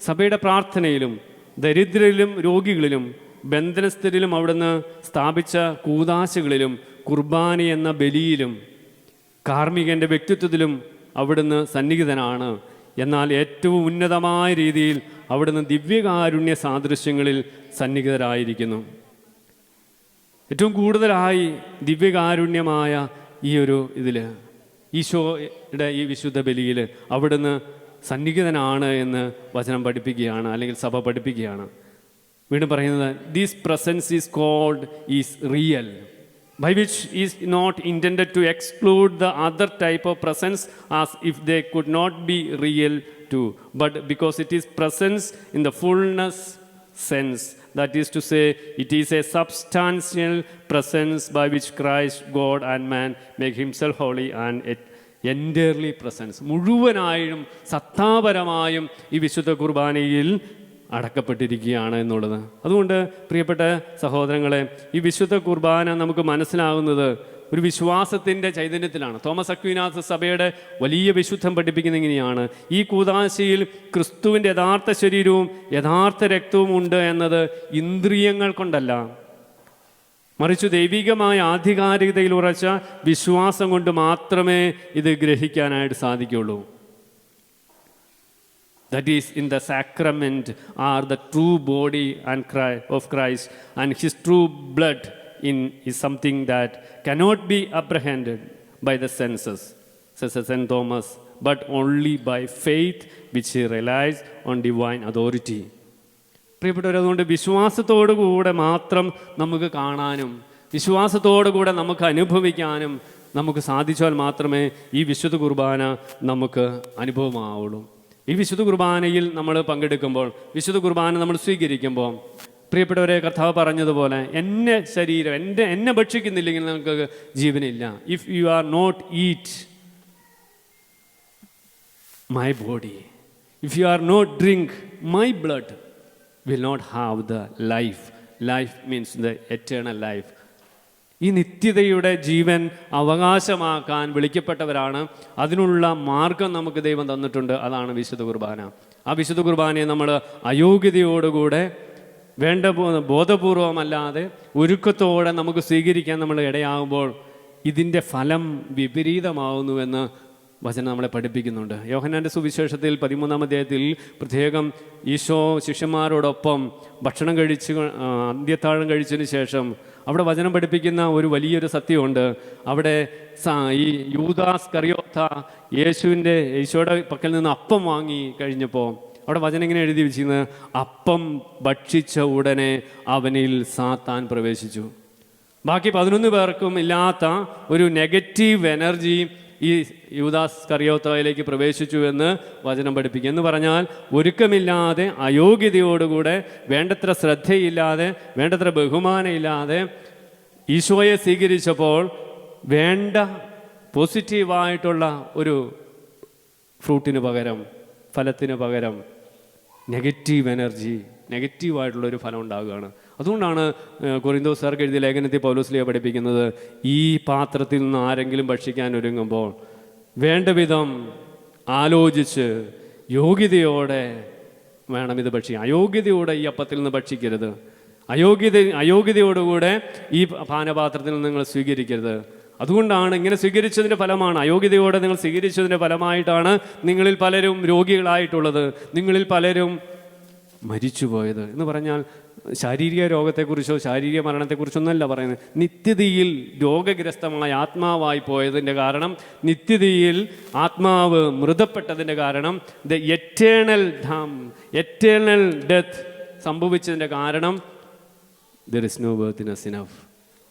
സഭയുടെ പ്രാർത്ഥനയിലും ദരിദ്രരിലും രോഗികളിലും ബന്ധനസ്ഥരിലും അവിടുന്ന് സ്ഥാപിച്ച കൂദാശകളിലും കുർബാന എന്ന ബലിയിലും കാർമ്മികൻ്റെ വ്യക്തിത്വത്തിലും അവിടുന്ന് സന്നിഹിതനാണ്. എന്നാൽ ഏറ്റവും ഉന്നതമായ രീതിയിൽ അവിടുന്ന് ദിവ്യകാരുണ്യ സാദൃശ്യങ്ങളിൽ സന്നിഹിതരായിരിക്കുന്നു. ഏറ്റവും കൂടുതലായി ദിവ്യകാരുണ്യമായ ഈ ഒരു ഇതിൽ ഈശോയുടെ ഈ വിശുദ്ധ ബലിയിൽ അവിടുന്ന് സന്നിഹിതനാണ് എന്ന് വചനം പഠിപ്പിക്കുകയാണ്, അല്ലെങ്കിൽ സഭ പഠിപ്പിക്കുകയാണ്. വീണ്ടും പറയുന്നത്, this presence is called is real, by which is not intended to exclude the other type of presence as if they could not be real too, but because it is presence in the fullness sense, that is to say, it is a substantial presence by which Christ, God and man make himself holy and entirely presence. മുഴുവനായും സത്താപരമായും ഈ വിശുദ്ധ കുർബാനയിൽ അടക്കപ്പെട്ടിരിക്കുകയാണ് എന്നുള്ളത്. അതുകൊണ്ട് പ്രിയപ്പെട്ട സഹോദരങ്ങളെ, ഈ വിശുദ്ധ കുർബാന നമുക്ക് മനസ്സിലാകുന്നത് ഒരു വിശ്വാസത്തിൻ്റെ ചൈതന്യത്തിലാണ്. തോമസ് അക്വീനാസ് സഭയുടെ വലിയ വിശുദ്ധം പഠിപ്പിക്കുന്ന ഇങ്ങനെയാണ്: ഈ കൂദാശയിൽ ക്രിസ്തുവിൻ്റെ യഥാർത്ഥ ശരീരവും യഥാർത്ഥ രക്തവും ഉണ്ട് എന്നത് ഇന്ദ്രിയങ്ങൾ കൊണ്ടല്ല, മറിച്ച് ദൈവികമായ ആധികാരികതയിൽ ഉറച്ച വിശ്വാസം കൊണ്ട് മാത്രമേ ഇത് ഗ്രഹിക്കാനായിട്ട് സാധിക്കുകയുള്ളൂ. That is, in the sacrament are the true body and of Christ, and his true blood is something that cannot be apprehended by the senses, says St. Thomas, but only by faith which relies on divine authority. പ്രിയപ്പെട്ടവർ, അതുകൊണ്ട് വിശ്വാസത്തോടു കൂടെ മാത്രം നമുക്ക് കാണാനും വിശ്വാസത്തോടു കൂടെ നമുക്ക് അനുഭവിക്കാനും നമുക്ക് സാധിച്ചാൽ മാത്രമേ ഈ വിശുദ്ധ കുർബാന നമുക്ക് അനുഭവമാവുള്ളൂ. ഈ വിശുദ്ധ കുർബാനയിൽ നമ്മൾ പങ്കെടുക്കുമ്പോൾ, വിശുദ്ധ കുർബാന നമ്മൾ സ്വീകരിക്കുമ്പോൾ, പ്രിയപ്പെട്ടവരെ, കർത്താവ് പറഞ്ഞതുപോലെ എൻ്റെ ശരീരം എന്നെ ഭക്ഷിക്കുന്നില്ലെങ്കിൽ നമുക്ക് ജീവനില്ല. If you are not eat my body, if you are not drink my blood, will not have the life. Life means the eternal life. ഈ നിത്യതയുടെ ജീവൻ അവകാശമാക്കാൻ വിളിക്കപ്പെട്ടവരാണ്. അതിനുള്ള മാർഗം നമുക്ക് ദൈവം തന്നിട്ടുണ്ട്. അതാണ് വിശുദ്ധ കുർബാന. ആ വിശുദ്ധ കുർബാനയെ നമ്മൾ അയോഗ്യതയോടുകൂടെ, വേണ്ട ബോധപൂർവമല്ലാതെ ഒരുക്കത്തോടെ നമുക്ക് സ്വീകരിക്കാൻ നമ്മൾ ഇടയാകുമ്പോൾ ഇതിൻ്റെ ഫലം വിപരീതമാവുന്നുവെന്ന് വചനം നമ്മളെ പഠിപ്പിക്കുന്നുണ്ട്. യോഹന്നാൻ്റെ സുവിശേഷത്തിൽ 13-ാം അധ്യായത്തിൽ പ്രത്യേകം ഈശോ ശിഷ്യന്മാരോടൊപ്പം ഭക്ഷണം കഴിച്ച് അന്ത്യത്താഴം കഴിച്ചതിന് ശേഷം അവിടെ വചനം പഠിപ്പിക്കുന്ന ഒരു വലിയൊരു സത്യമുണ്ട്. അവിടെ ഈ യൂദാസ് കറിയോത്ത ഈശോയുടെ പക്കൽ നിന്ന് അപ്പം വാങ്ങി കഴിഞ്ഞപ്പോൾ അവിടെ വചനം ഇങ്ങനെ എഴുതി വെച്ചിരുന്നത്: അപ്പം ഭക്ഷിച്ച ഉടനെ അവനിൽ സാത്താൻ പ്രവേശിച്ചു. ബാക്കി 11 പേർക്കും ഇല്ലാത്ത ഒരു നെഗറ്റീവ് എനർജി ഈ യൂദാസ് കറിയോത്തായിലേക്ക് പ്രവേശിച്ചു എന്ന് വചനം പഠിപ്പിക്കുക. എന്ന് പറഞ്ഞാൽ ഒരുക്കമില്ലാതെ, അയോഗ്യതയോടുകൂടെ, വേണ്ടത്ര ശ്രദ്ധയില്ലാതെ, വേണ്ടത്ര ബഹുമാനമില്ലാതെ ഈശോയെ സ്വീകരിച്ചപ്പോൾ വേണ്ട പോസിറ്റീവായിട്ടുള്ള ഒരു ഫ്രൂട്ടിന് പകരം, ഫലത്തിന് പകരം നെഗറ്റീവ് എനർജി, നെഗറ്റീവായിട്ടുള്ളൊരു ഫലം ഉണ്ടാകുകയാണ്. അതുകൊണ്ടാണ് കൊരിന്തോസുകാർക്ക് എഴുതിയ ലേഖനത്തിൽ പൗലോസ്ലീഹ പഠിപ്പിക്കുന്നത്, ഈ പാത്രത്തിൽ നിന്ന് ആരെങ്കിലും ഭക്ഷിക്കാൻ ഒരുങ്ങുമ്പോൾ വേണ്ട വിധം ആലോചിച്ച് യോഗ്യതയോടെ വേണം ഇത് ഭക്ഷിക്കാൻ. അയോഗ്യതയോടെ ഈ അപ്പത്തിൽ നിന്ന് ഭക്ഷിക്കരുത്. അയോഗ്യതയോടുകൂടെ ഈ പാനപാത്രത്തിൽ നിന്ന് നിങ്ങൾ സ്വീകരിക്കരുത്. അതുകൊണ്ടാണ് ഇങ്ങനെ സ്വീകരിച്ചതിൻ്റെ ഫലമാണ്, അയോഗ്യതയോടെ നിങ്ങൾ സ്വീകരിച്ചതിൻ്റെ ഫലമായിട്ടാണ് നിങ്ങളിൽ പലരും രോഗികളായിട്ടുള്ളത്, നിങ്ങളിൽ പലരും മരിച്ചുപോയത്. എന്ന് പറഞ്ഞാൽ ശാരീരിക രോഗത്തെക്കുറിച്ചോ ശാരീരിക മരണത്തെക്കുറിച്ചൊന്നല്ല പറയുന്നത്. നിത്യതയിൽ രോഗഗ്രസ്തമായ ആത്മാവായി പോയതിൻ്റെ കാരണം, നിത്യതയിൽ ആത്മാവ് മൃതപ്പെട്ടതിൻ്റെ കാരണം, ദ എറ്റേണൽ ഡെത്ത് സംഭവിച്ചതിൻ്റെ കാരണം, there is no worthiness enough,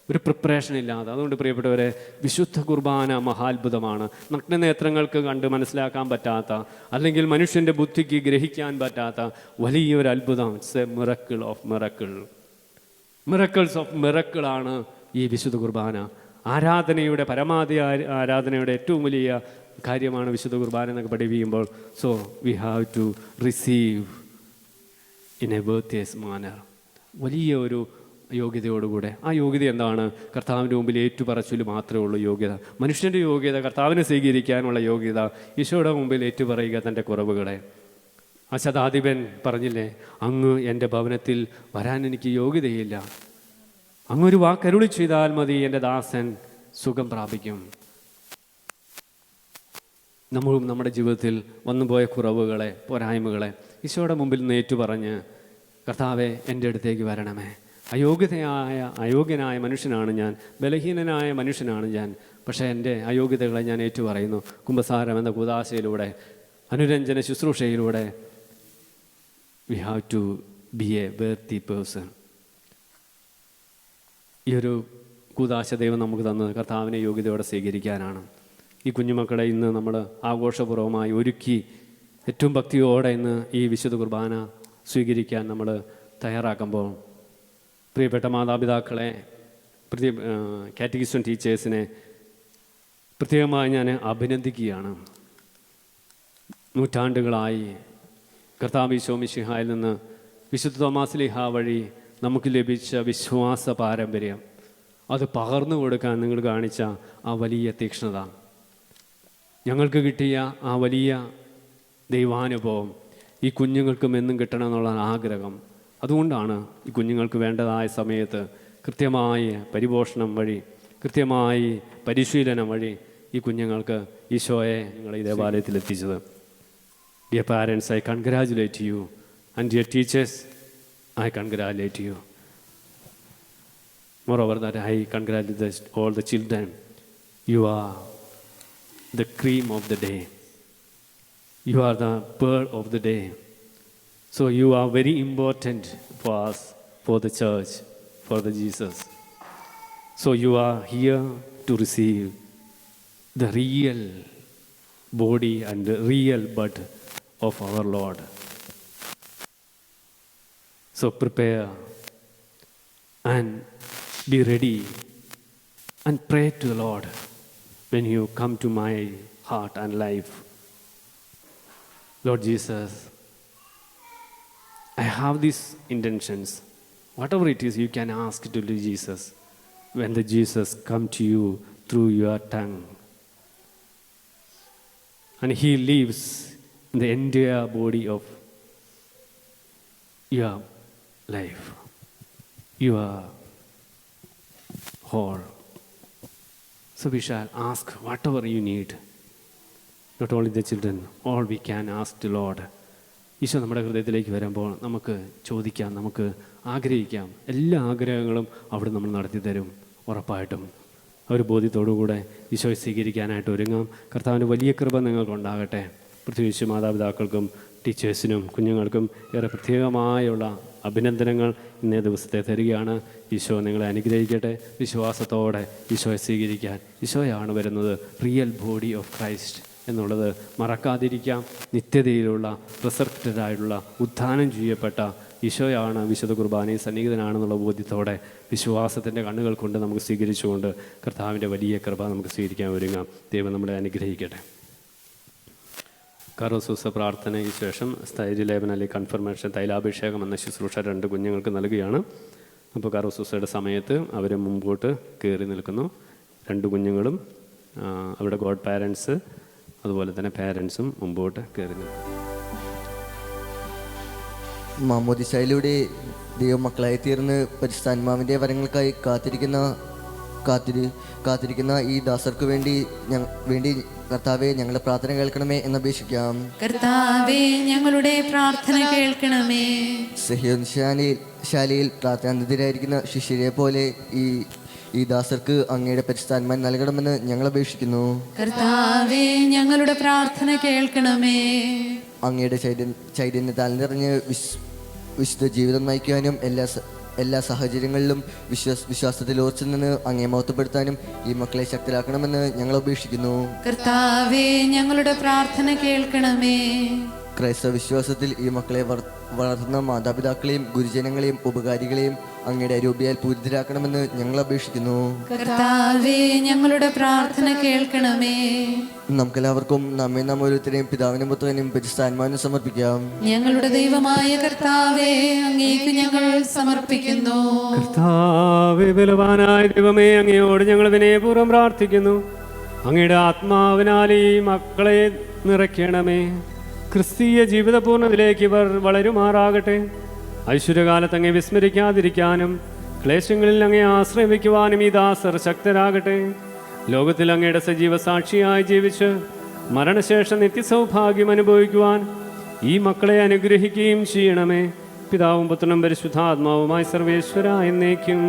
ഒരു പ്രിപ്പറേഷൻ ഇല്ലാതെ. അതുകൊണ്ട് പ്രിയപ്പെട്ടവരെ, വിശുദ്ധ കുർബാന മഹാത്ഭുതമാണ്. നഗ്നനേത്രങ്ങൾക്ക് കണ്ട് മനസ്സിലാക്കാൻ പറ്റാത്ത, അല്ലെങ്കിൽ മനുഷ്യൻ്റെ ബുദ്ധിക്ക് ഗ്രഹിക്കാൻ പറ്റാത്ത വലിയൊരു അത്ഭുതം. It's a miracle of miracles of മിറക്കിളാണ് ഈ വിശുദ്ധ കുർബാന. ആരാധനയുടെ പരമാവധി ആരാധനയുടെ ഏറ്റവും വലിയ കാര്യമാണ് വിശുദ്ധ കുർബാന എന്നൊക്കെ പഠിപ്പിക്കുമ്പോൾ, so we have to receive in a worthious manner, വലിയ ഒരു യോഗ്യതയോടുകൂടെ. ആ യോഗ്യത എന്താണ്? കർത്താവിൻ്റെ മുമ്പിൽ ഏറ്റുപറച്ചിൽ മാത്രമേ ഉള്ളൂ യോഗ്യത. മനുഷ്യൻ്റെ യോഗ്യത കർത്താവിനെ സ്വീകരിക്കാനുള്ള യോഗ്യത, ഈശോയുടെ മുമ്പിൽ ഏറ്റുപറയുക തൻ്റെ കുറവുകളെ. ആ ശതാധിപൻ പറഞ്ഞില്ലേ, അങ്ങ് എൻ്റെ ഭവനത്തിൽ വരാൻ എനിക്ക് യോഗ്യതയില്ല, അങ്ങൊരു വാക്കരുളി ചെയ്താൽ മതി, എൻ്റെ ദാസൻ സുഖം പ്രാപിക്കും. നമ്മളും നമ്മുടെ ജീവിതത്തിൽ വന്നുപോയ കുറവുകളെ, പോരായ്മകളെ ഈശോയുടെ മുമ്പിൽ നിന്ന് ഏറ്റുപറഞ്ഞ്, കർത്താവെ എൻ്റെ അടുത്തേക്ക് വരണമേ, അയോഗ്യനായ മനുഷ്യനാണ് ഞാൻ, ബലഹീനനായ മനുഷ്യനാണ് ഞാൻ, പക്ഷേ എൻ്റെ അയോഗ്യതകളെ ഞാൻ ഏറ്റുപറയുന്നു. കുമ്പസാരം എന്ന കൂദാശയിലൂടെ, അനുരഞ്ജന ശുശ്രൂഷയിലൂടെ we have to be a worthy person. ഈ ഒരു കൂദാശ ദൈവം നമുക്ക് തന്നത് കർത്താവിനെ യോഗ്യതയോടെ സ്വീകരിക്കാനാണ്. ഈ കുഞ്ഞുമക്കളെ ഇന്ന് നമ്മൾ ആഘോഷപൂർവ്വമായി ഒരുക്കി ഏറ്റവും ഭക്തിയോടെ ഇന്ന് ഈ വിശുദ്ധ കുർബാന സ്വീകരിക്കാൻ നമ്മൾ തയ്യാറാക്കുമ്പോൾ, പ്രിയപ്പെട്ട മാതാപിതാക്കളെ, കാറ്റഗിസം ടീച്ചേഴ്സിനെ പ്രത്യേകമായി ഞാൻ അഭിനന്ദിക്കുകയാണ്. നൂറ്റാണ്ടുകളായി കർത്താവ് ഈശോ മിശിഹായിൽ നിന്ന് വിശുദ്ധ തോമാസ് ലീഹ വഴി നമുക്ക് ലഭിച്ച വിശ്വാസ പാരമ്പര്യം, അത് പകർന്നു കൊടുക്കാൻ നിങ്ങൾ കാണിച്ച ആ വലിയ തീക്ഷ്ണത, ഞങ്ങൾക്ക് കിട്ടിയ ആ വലിയ ദൈവാനുഭവം ഈ കുഞ്ഞുങ്ങൾക്കും എന്നും കിട്ടണമെന്നുള്ള ആഗ്രഹം. അതുകൊണ്ടാണ് ഈ കുഞ്ഞുങ്ങൾക്ക് വേണ്ടതായ സമയത്ത് കൃത്യമായ പരിപോഷണം വഴി, കൃത്യമായി പരിശീലനം വഴി ഈ കുഞ്ഞുങ്ങൾക്ക് ഈശോയെ നിങ്ങൾ ഈ ദേവാലയത്തിൽ എത്തിച്ചത്. Dear parents, I congratulate you, and dear teachers, I congratulate you. Moreover that I congratulate all the children. You are the cream of the day. You are the pearl of the day. So you are very important for us, for the church, for the Jesus. So you are here to receive the real body and the real blood of our Lord. So prepare and be ready and pray to the Lord when you come to my heart and life. Lord Jesus, I have these intentions. Whatever it is, you can ask to Jesus when the Jesus come to you through your tongue. And he lives in the entire body of your life, your whole. So we shall ask whatever you need. Not only the children, all we can ask the Lord. Isho നമ്മുടെ ഹൃദയത്തിലേക്ക് വരുമ്പോൾ നമുക്ക് ചോദിക്കാം, നമുക്ക് ആഗ്രഹിക്കാം. എല്ലാ ആഗ്രഹങ്ങളും അവിടെ നമ്മൾ നടത്തി തരും ഉറപ്പായിട്ടും. ഒരു ബോധ്യത്തോടുകൂടെ ഈശോയെ സ്വീകരിക്കാനായിട്ട് ഒരുങ്ങാം. കർത്താവിൻ്റെ വലിയ കൃപ നിങ്ങൾക്കുണ്ടാകട്ടെ. പ്രത്യേകിച്ച് മാതാപിതാക്കൾക്കും ടീച്ചേഴ്സിനും കുഞ്ഞുങ്ങൾക്കും ഏറെ പ്രത്യേകമായുള്ള അഭിനന്ദനങ്ങൾ ഇന്നേ ദിവസത്തെ തരികയാണ്. ഈശോ നിങ്ങളെ അനുഗ്രഹിക്കട്ടെ. വിശ്വാസത്തോടെ ഈശോയെ സ്വീകരിക്കാൻ. ഈശോയാണ് വരുന്നത്. റിയൽ ബോഡി ഓഫ് ക്രൈസ്റ്റ് എന്നുള്ളത് മറക്കാതിരിക്കാം. നിത്യതയിലുള്ള റിസർക്റ്റഡായിട്ടുള്ള ഉത്ഥാനം ചെയ്യപ്പെട്ട ഈശോയാണ് വിശുദ്ധ കുർബാനയിൽ സന്നിഹിതനാണെന്നുള്ള ബോധ്യത്തോടെ വിശ്വാസത്തിൻ്റെ കണ്ണുകൾ കൊണ്ട് നമുക്ക് സ്വീകരിച്ചുകൊണ്ട് കർത്താവിൻ്റെ വലിയ കൃപ നമുക്ക് സ്വീകരിക്കാൻ ഒരുങ്ങാം. ദൈവം നമ്മളെ അനുഗ്രഹിക്കട്ടെ. കറോസൂസ പ്രാർത്ഥനയ്ക്ക് ശേഷം സ്ഥൈര്യലേപനം അല്ലെങ്കിൽ കൺഫർമേഷൻ തൈലാഭിഷേകം എന്ന ശുശ്രൂഷ 2 കുഞ്ഞുങ്ങൾക്ക് നൽകുകയാണ്. അപ്പോൾ കറോസൂസയുടെ സമയത്ത് അവർ മുമ്പോട്ട് കയറി നിൽക്കുന്നു. 2 കുഞ്ഞുങ്ങളും അവിടെ ഗോഡ് പാരൻസ് അതുപോലെ തന്നെ പാരൻസും മുമ്പോട്ട് കയറി നിൽക്കുന്നു. മാമോദിസയിലൂടെ ദൈവമക്കളായി തീർന്ന് പരിശുദ്ധാത്മാവിൻ്റെ വരങ്ങൾക്കായി കാത്തിരിക്കുന്ന ഈ ദാസർക്ക് വേണ്ടി കർത്താവെ ഞങ്ങളുടെ പ്രാർത്ഥന കേൾക്കണമേ എന്നപേക്ഷിക്കാം. കർത്താവേ ഞങ്ങളുടെ പ്രാർത്ഥന കേൾക്കണമേ. സഹ്യോൻ ശാലയിൽ പ്രാർത്ഥനാനിധിരായിരിക്കുന്ന ശിഷ്യരെ പോലെ ഈ ദാസർക്ക് അങ്ങയുടെ പരിശുദ്ധാത്മാൻ നൽകണമെന്ന് ഞങ്ങൾ അപേക്ഷിക്കുന്നു. കർത്താവേ ഞങ്ങളുടെ പ്രാർത്ഥന കേൾക്കണമേ. അങ്ങയുടെ ചൈതന്യത്താൽ നിറഞ്ഞ് വിശുദ്ധ ജീവിതം നയിക്കാനും എല്ലാ സാഹചര്യങ്ങളിലും വിശ്വാസത്തിൽ ഉറച്ചു നിന്ന് അങ്ങേ മഹത്വപ്പെടുത്താനും ഈ മക്കളെ ശക്തരാക്കണമെന്ന് ഞങ്ങൾ അപേക്ഷിക്കുന്നു. കർത്താവേ ഞങ്ങളുടെ പ്രാർത്ഥന കേൾക്കണമേ. ക്രൈസ്തവ വിശ്വാസത്തിൽ ഈ മക്കളെ വളർത്തുന്ന മാതാപിതാക്കളെയും ഗുരുജനങ്ങളെയും ഉപകാരികളെയും അങ്ങയുടെ അരൂപിയാൽ പൂരിതരാക്കണമെന്ന് ഞങ്ങൾ അപേക്ഷിക്കുന്നു. കർത്താവേ ഞങ്ങളുടെ പ്രാർത്ഥന കേൾക്കണമേ. നമുക്കെല്ലാവർക്കും നാം ഓരോരുത്തരെയും പിതാവിനും പുത്രനും പരിശുദ്ധാത്മാവിനും സമർപ്പിക്കാം. ഞങ്ങളുടെ ദൈവമായ കർത്താവേ അങ്ങേക്ക് ഞങ്ങൾ സമർപ്പിക്കുന്നു. കർത്താവേ ബലവാനായ ദൈവമേ, അങ്ങയോട് ഞങ്ങൾ വിനയപൂർവ്വം പ്രാർത്ഥിക്കുന്നു. അങ്ങയുടെ ആത്മാവിനാൽ ഈ മക്കളെ നിറയ്ക്കണമേ. ക്രിസ്തീയ ജീവിത പൂർണ്ണതയിലേക്ക് ഇവർ വളരുമാറാകട്ടെ. ഐശ്വര്യകാലത്ത് അങ്ങേ വിസ്മരിക്കാതിരിക്കാനും ക്ലേശങ്ങളിൽ അങ്ങേ ആശ്രയിക്കുവാനും ഈ ദാസർ ശക്തരാകട്ടെ. ലോകത്തിൽ അങ്ങയുടെ സജീവ സാക്ഷിയായി ജീവിച്ച് മരണശേഷം നിത്യസൗഭാഗ്യം അനുഭവിക്കുവാൻ ഈ മക്കളെ അനുഗ്രഹിക്കുകയും ചെയ്യണമേ. പിതാവും പുത്രനും പരിശുദ്ധാത്മാവുമായി സർവേശ്വര എന്നേക്കും.